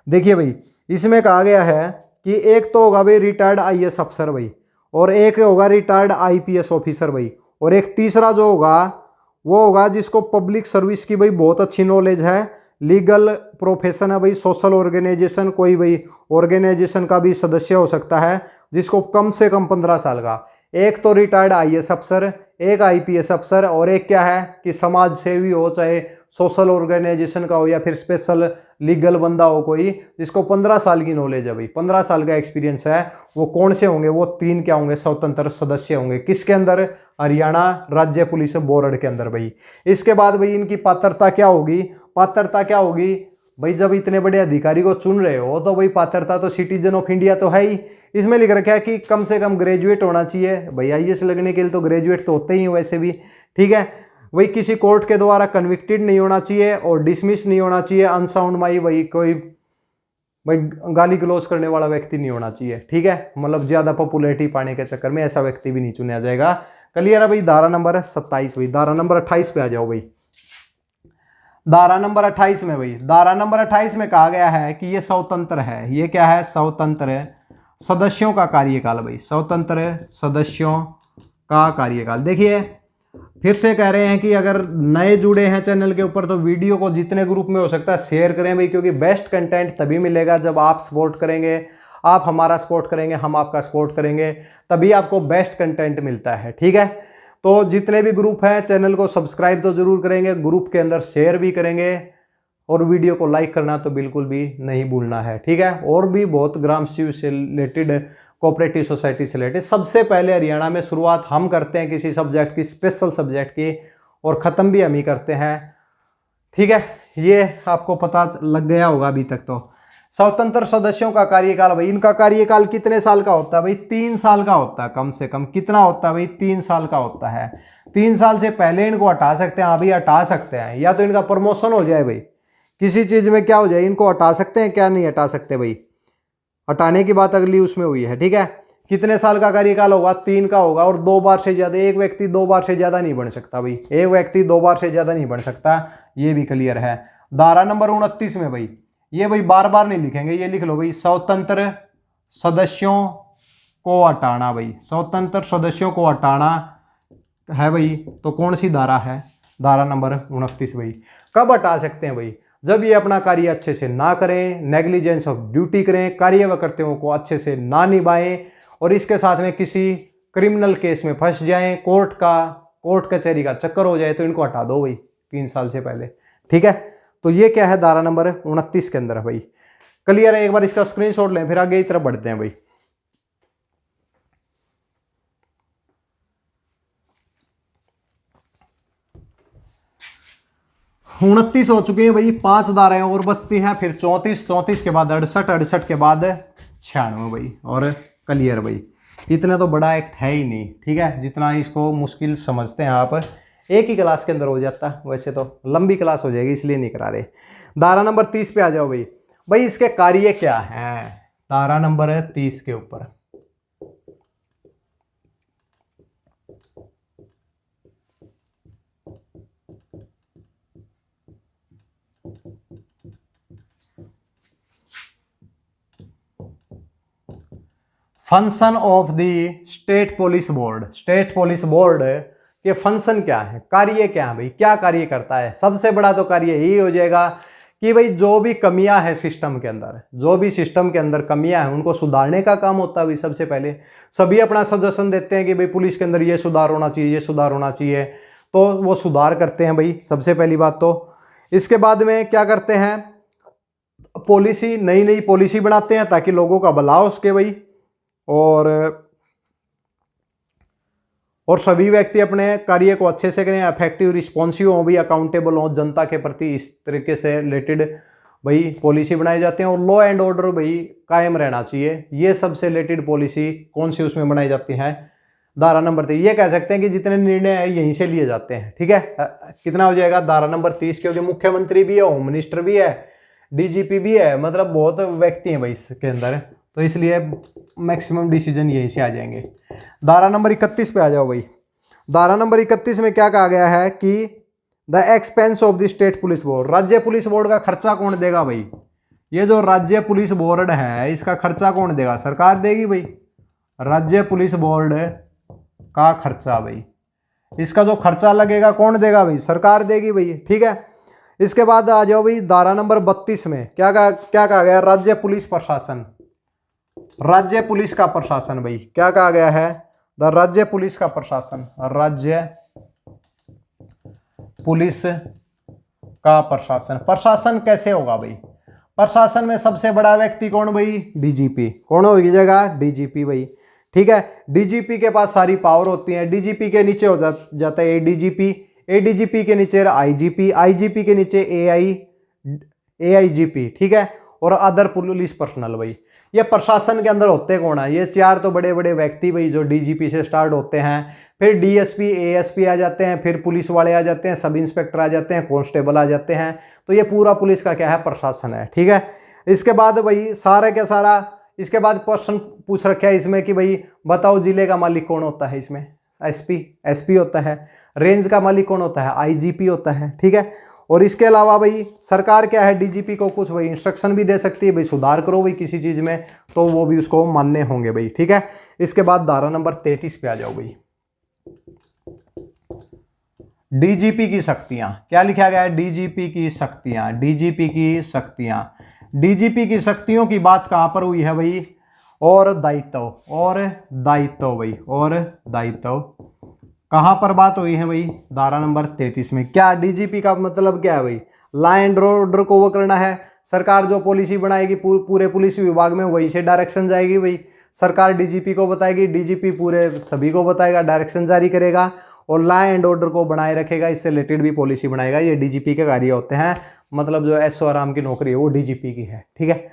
देखिए भाई। इसमें कहा गया है कि एक तो होगा भाई रिटायर्ड IAS अफसर भाई, और एक होगा रिटायर्ड IPS ऑफिसर भाई, और एक तीसरा जो होगा वो होगा जिसको पब्लिक सर्विस की भाई बहुत अच्छी नॉलेज है, लीगल प्रोफेशन है भाई, सोशल ऑर्गेनाइजेशन, कोई भाई ऑर्गेनाइजेशन का भी सदस्य हो सकता है, जिसको कम से कम 15 साल का। एक तो रिटायर्ड IAS अफसर, एक IPS अफसर, और एक क्या है कि समाज सेवी हो, चाहे सोशल ऑर्गेनाइजेशन का हो या फिर स्पेशल लीगल बंदा हो कोई, जिसको 15 साल की नॉलेज है भाई, 15 साल का एक्सपीरियंस है। वो कौन से होंगे, वो 3 क्या होंगे, स्वतंत्र सदस्य होंगे। किसके अंदर, हरियाणा राज्य पुलिस बोर्ड के अंदर भाई। इसके बाद भाई इनकी पात्रता क्या होगी, पात्रता क्या होगी भाई, जब इतने बड़े अधिकारी को चुन रहे हो तो भाई पात्रता तो सिटीजन ऑफ इंडिया तो है ही। इसमें लिख रखा है कि कम से कम ग्रेजुएट होना चाहिए भाई, IAS लगने के लिए तो ग्रेजुएट तो होते ही वैसे भी, ठीक है। वही किसी कोर्ट के द्वारा कन्विक्टेड नहीं होना चाहिए और डिसमिस नहीं होना चाहिए, अनसाउंड माई भाई, कोई भाई गाली गलौज करने वाला व्यक्ति नहीं होना चाहिए, ठीक है, मतलब ज्यादा पॉपुलैरिटी पाने के चक्कर में ऐसा व्यक्ति भी नहीं चुना जाएगा। क्लियर है भाई। धारा नंबर 27 भाई। धारा नंबर 28 पे आ जाओ भाई। धारा नंबर 28 में भाई, धारा नंबर 28 में कहा गया है कि ये स्वतंत्र है। ये क्या है, स्वतंत्र सदस्यों का कार्यकाल भाई, स्वतंत्र सदस्यों का कार्यकाल। देखिए फिर से कह रहे हैं कि अगर नए जुड़े हैं चैनल के ऊपर तो वीडियो को जितने ग्रुप में हो सकता है शेयर करें भाई, क्योंकि बेस्ट कंटेंट तभी मिलेगा जब आप सपोर्ट करेंगे, आप हमारा सपोर्ट करेंगे, हम आपका सपोर्ट करेंगे, तभी आपको बेस्ट कंटेंट मिलता है। ठीक है, तो जितने भी ग्रुप हैं चैनल को सब्सक्राइब तो जरूर करेंगे, ग्रुप के अंदर शेयर भी करेंगे और वीडियो को लाइक करना तो बिल्कुल भी नहीं भूलना है। ठीक है, और भी बहुत ग्राम सभा से रिलेटेड, कोऑपरेटिव सोसाइटी से रिलेटेड। सबसे पहले हरियाणा में शुरुआत हम करते हैं किसी सब्जेक्ट की, स्पेशल सब्जेक्ट की, और ख़त्म भी हम ही करते हैं। ठीक है, ये आपको पता लग गया होगा अभी तक। तो स्वतंत्र सदस्यों का कार्यकाल, भाई इनका कार्यकाल कितने साल का होता है? भाई 3 साल का होता है, कम से कम कितना होता है भाई? 3 साल का होता है। 3 साल से पहले इनको हटा सकते हैं, अभी हटा सकते हैं, या तो इनका प्रमोशन हो जाए, भाई किसी चीज में क्या हो जाए, इनको हटा सकते हैं, क्या नहीं हटा सकते भाई, हटाने की बात अगली उसमें हुई है। ठीक है, कितने साल का कार्यकाल होगा? 3 का होगा, और 2 बार से ज्यादा, एक व्यक्ति 2 बार से ज्यादा नहीं बन सकता भाई, एक व्यक्ति 2 बार से ज्यादा नहीं बन सकता, ये भी क्लियर है। धारा नंबर 29 में भाई, ये भाई बार बार नहीं लिखेंगे, ये लिख लो भाई, स्वतंत्र सदस्यों को हटाना, भाई स्वतंत्र सदस्यों को हटाना है भाई। तो कौन सी धारा है? धारा नंबर 29 भाई। कब हटा सकते हैं भाई? जब ये अपना कार्य अच्छे से ना करें, नेग्लिजेंस ऑफ ड्यूटी करें, कार्य व कर्तव्यों को अच्छे से ना निभाएं, और इसके साथ में किसी क्रिमिनल केस में फंस जाएं, कोर्ट कचहरी का चक्कर हो जाए, तो इनको हटा दो भाई 3 साल से पहले। ठीक है, तो ये क्या है? धारा नंबर 29 के अंदर है भाई। क्लियर है? एक बार इसका स्क्रीनशॉट लें, फिर आगे की तरफ बढ़ते हैं भाई। 29 हो चुके हैं भाई, 5 धाराएं और बचती हैं, फिर 34 के बाद 68 के बाद 96 भाई, और क्लियर भाई। इतना तो बड़ा एक्ट है ही नहीं। ठीक है, जितना इसको मुश्किल समझते हैं आप, एक ही क्लास के अंदर हो जाता, वैसे तो लंबी क्लास हो जाएगी, इसलिए नहीं करा रहे। धारा नंबर 30 पे आ जाओ भाई। भाई इसके कार्य क्या है? धारा नंबर 30 के ऊपर function of the state police board. State police board के फंक्शन क्या है, कार्य क्या है भाई, क्या कार्य करता है? सबसे बड़ा तो कार्य यही हो जाएगा कि भाई जो भी कमियां हैं सिस्टम के अंदर, जो भी सिस्टम के अंदर कमियां हैं, उनको सुधारने का काम होता है भाई। सबसे पहले सभी अपना सजेशन देते हैं कि भाई पुलिस के अंदर ये सुधार होना चाहिए, ये सुधार होना चाहिए, तो वो सुधार करते हैं भाई, सबसे पहली बात तो। इसके बाद में क्या करते हैं? पॉलिसी, नई नई पॉलिसी बनाते हैं ताकि लोगों का भला हो उसके भाई, और सभी व्यक्ति अपने कार्य को अच्छे से करें, इफेक्टिव रिस्पॉन्सिव हो भी, अकाउंटेबल हो जनता के प्रति, इस तरीके से रिलेटेड भाई पॉलिसी बनाए जाते हैं। और लॉ एंड ऑर्डर भाई कायम रहना चाहिए, ये सबसे रिलेटेड पॉलिसी कौन सी उसमें बनाई जाती है? धारा नंबर 30। ये कह सकते हैं कि जितने निर्णय हैं यहीं से लिए जाते हैं। ठीक है, कितना हो जाएगा? धारा नंबर 30, क्योंकि मुख्यमंत्री भी है, होम मिनिस्टर भी है, डीजीपी भी है, मतलब बहुत व्यक्ति हैं भाई इसके अंदर, तो इसलिए मैक्सिमम डिसीजन यहीं से आ जाएंगे। धारा नंबर 31 पे आ जाओ भाई। धारा नंबर 31 में क्या कहा गया है कि the expense of the state police board, राज्य पुलिस बोर्ड का खर्चा कौन देगा भाई? ये जो राज्य पुलिस बोर्ड है इसका खर्चा कौन देगा? सरकार देगी भाई। राज्य पुलिस बोर्ड का खर्चा भाई, इसका जो खर्चा लगेगा कौन देगा भाई? सरकार देगी भाई। ठीक है, इसके बाद आ जाओ भाई धारा नंबर 32 में क्या कहा गया? राज्य पुलिस प्रशासन, राज्य पुलिस का प्रशासन भाई, क्या कहा गया है? द राज्य पुलिस का प्रशासन, राज्य पुलिस का प्रशासन। प्रशासन कैसे होगा भाई? प्रशासन में सबसे बड़ा व्यक्ति कौन भाई? डीजीपी। कौन हो जाएगा? डीजीपी भाई। ठीक है, डीजीपी के पास सारी पावर होती है। डीजीपी के नीचे हो जाता है एडीजीपी, एडीजीपी के नीचे आईजीपी, आईजीपी के नीचे एआईजीपी। ठीक है, और अदर पुलिस पर्सनल भाई। ये प्रशासन के अंदर होते कौन है? ये 4 तो बड़े बड़े व्यक्ति भाई, जो डीजीपी से स्टार्ट होते हैं, फिर डीएसपी, एएसपी आ जाते हैं, फिर पुलिस वाले आ जाते हैं, सब इंस्पेक्टर आ जाते हैं, कांस्टेबल आ जाते हैं। तो ये पूरा पुलिस का क्या है? प्रशासन है। ठीक है, इसके बाद भाई सारा क्या सारा, इसके बाद क्वेश्चन पूछ रखा है इसमें कि भाई बताओ जिले का मालिक कौन होता है? इसमें एसपी होता है। रेंज का मालिक कौन होता है? आईजीपी होता है। ठीक है, और इसके अलावा भाई सरकार क्या है? डीजीपी को कुछ भाई इंस्ट्रक्शन भी दे सकती है, भाई सुधार करो भाई किसी चीज में, तो वो भी उसको मानने होंगे भाई। ठीक है, इसके बाद धारा नंबर 33 पे आ जाओ भाई। डीजीपी की शक्तियां, क्या लिखा गया है? डीजीपी की शक्तियां, डीजीपी की शक्तियां। डीजीपी की शक्तियों की बात कहां पर हुई है भाई? और दायित्व भाई, और दायित्व कहाँ पर बात हुई है भाई? धारा नंबर 33 में। क्या डीजीपी का मतलब क्या है भाई? लॉ एंड ऑर्डर को वो करना है। सरकार जो पॉलिसी बनाएगी पूरे पुलिस विभाग में वही से डायरेक्शन जाएगी भाई। सरकार डीजीपी को बताएगी, डीजीपी पूरे सभी को बताएगा, डायरेक्शन जारी करेगा और लॉ एंड ऑर्डर को बनाए रखेगा, इससे रिलेटेड भी पॉलिसी बनाएगा। ये डीजीपी के कार्य होते हैं, मतलब जो ऐसो आराम की नौकरी है वो डीजीपी की है, ठीक है।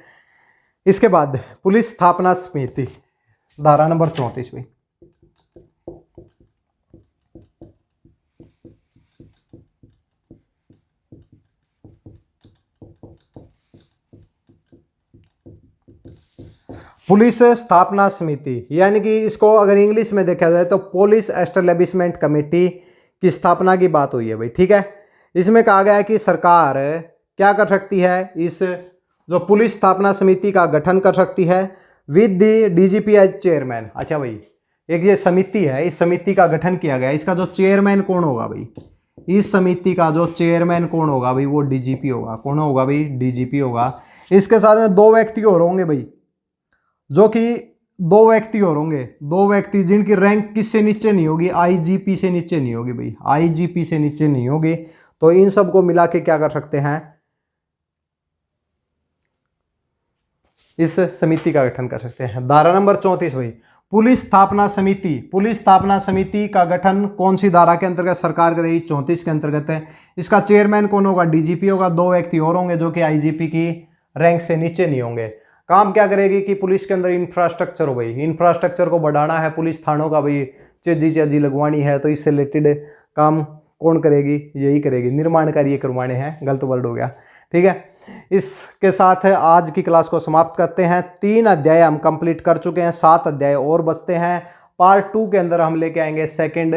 इसके बाद पुलिस स्थापना समिति, धारा नंबर 34 में। पुलिस स्थापना समिति, यानी कि इसको अगर इंग्लिश में देखा जाए तो पुलिस एस्टेब्लिशमेंट कमेटी की स्थापना की बात हुई है भाई, ठीक है। इसमें कहा गया है कि सरकार क्या कर सकती है, इस जो पुलिस स्थापना समिति का गठन कर सकती है with the DGP as chairman. अच्छा भाई, एक ये समिति है, इस समिति का गठन किया गया, इसका जो चेयरमैन कौन होगा भाई? इस समिति का जो चेयरमैन कौन होगा भाई? वो डीजीपी होगा। कौन होगा भाई? डीजीपी होगा। इसके साथ में दो व्यक्ति और होंगे भाई, जो कि दो व्यक्ति और होंगे, दो व्यक्ति जिनकी रैंक किससे नीचे नहीं होगी? आईजीपी से नीचे नहीं होगी भाई, आईजीपी से नीचे नहीं होगी। तो इन सबको मिला के क्या कर सकते हैं? इस समिति का गठन कर सकते हैं। धारा नंबर 34 भाई, पुलिस स्थापना समिति। पुलिस स्थापना समिति का गठन कौन सी धारा के अंतर्गत सरकार करेगी? 34 के अंतर्गत है। इसका चेयरमैन कौन होगा? डीजीपी होगा। दो व्यक्ति और होंगे जो कि आईजीपी की रैंक से नीचे नहीं होंगे। काम क्या करेगी कि पुलिस के अंदर इंफ्रास्ट्रक्चर हो भाई, इंफ्रास्ट्रक्चर को बढ़ाना है पुलिस थानों का भाई, चेजी लगवानी है, तो इससे रिलेटेड काम कौन करेगी? यही करेगी, निर्माण कार्य करवाने हैं। गलत वर्ड हो गया, ठीक है। इसके साथ आज की क्लास को समाप्त करते हैं। 3 अध्याय हम कंप्लीट कर चुके हैं, 7 अध्याय और बचते हैं। पार्ट 2 के अंदर हम लेके आएंगे सेकंड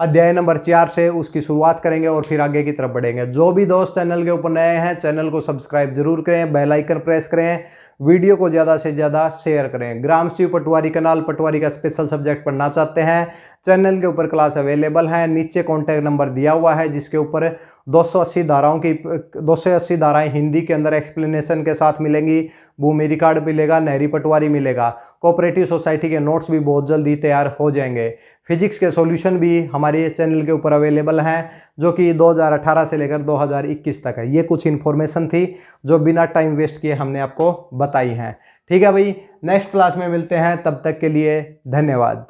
अध्याय नंबर 4 से, उसकी शुरुआत करेंगे और फिर आगे की तरफ बढ़ेंगे। जो भी दोस्त चैनल के ऊपर नए हैं, चैनल को सब्सक्राइब जरूर करें, बेल आइकन प्रेस करें, वीडियो को ज़्यादा से ज़्यादा शेयर करें। ग्राम शिव पटवारी कनाल, पटवारी का स्पेशल सब्जेक्ट पढ़ना चाहते हैं, चैनल के ऊपर क्लास अवेलेबल है। नीचे कॉन्टैक्ट नंबर दिया हुआ है जिसके ऊपर 280 धाराओं की 280 धाराएं हिंदी के अंदर एक्सप्लेनेशन के साथ मिलेंगी। भूमि रिकॉर्ड मिलेगा, नहरी पटवारी मिलेगा। कोऑपरेटिव सोसाइटी के नोट्स भी बहुत जल्दी तैयार हो जाएंगे। फिजिक्स के सॉल्यूशन भी हमारे चैनल के ऊपर अवेलेबल हैं, जो कि 2018 से लेकर 2021 तक है। ये कुछ इन्फॉर्मेशन थी जो बिना टाइम वेस्ट किए हमने आपको बताई हैं, ठीक है भाई। नेक्स्ट क्लास में मिलते हैं, तब तक के लिए धन्यवाद।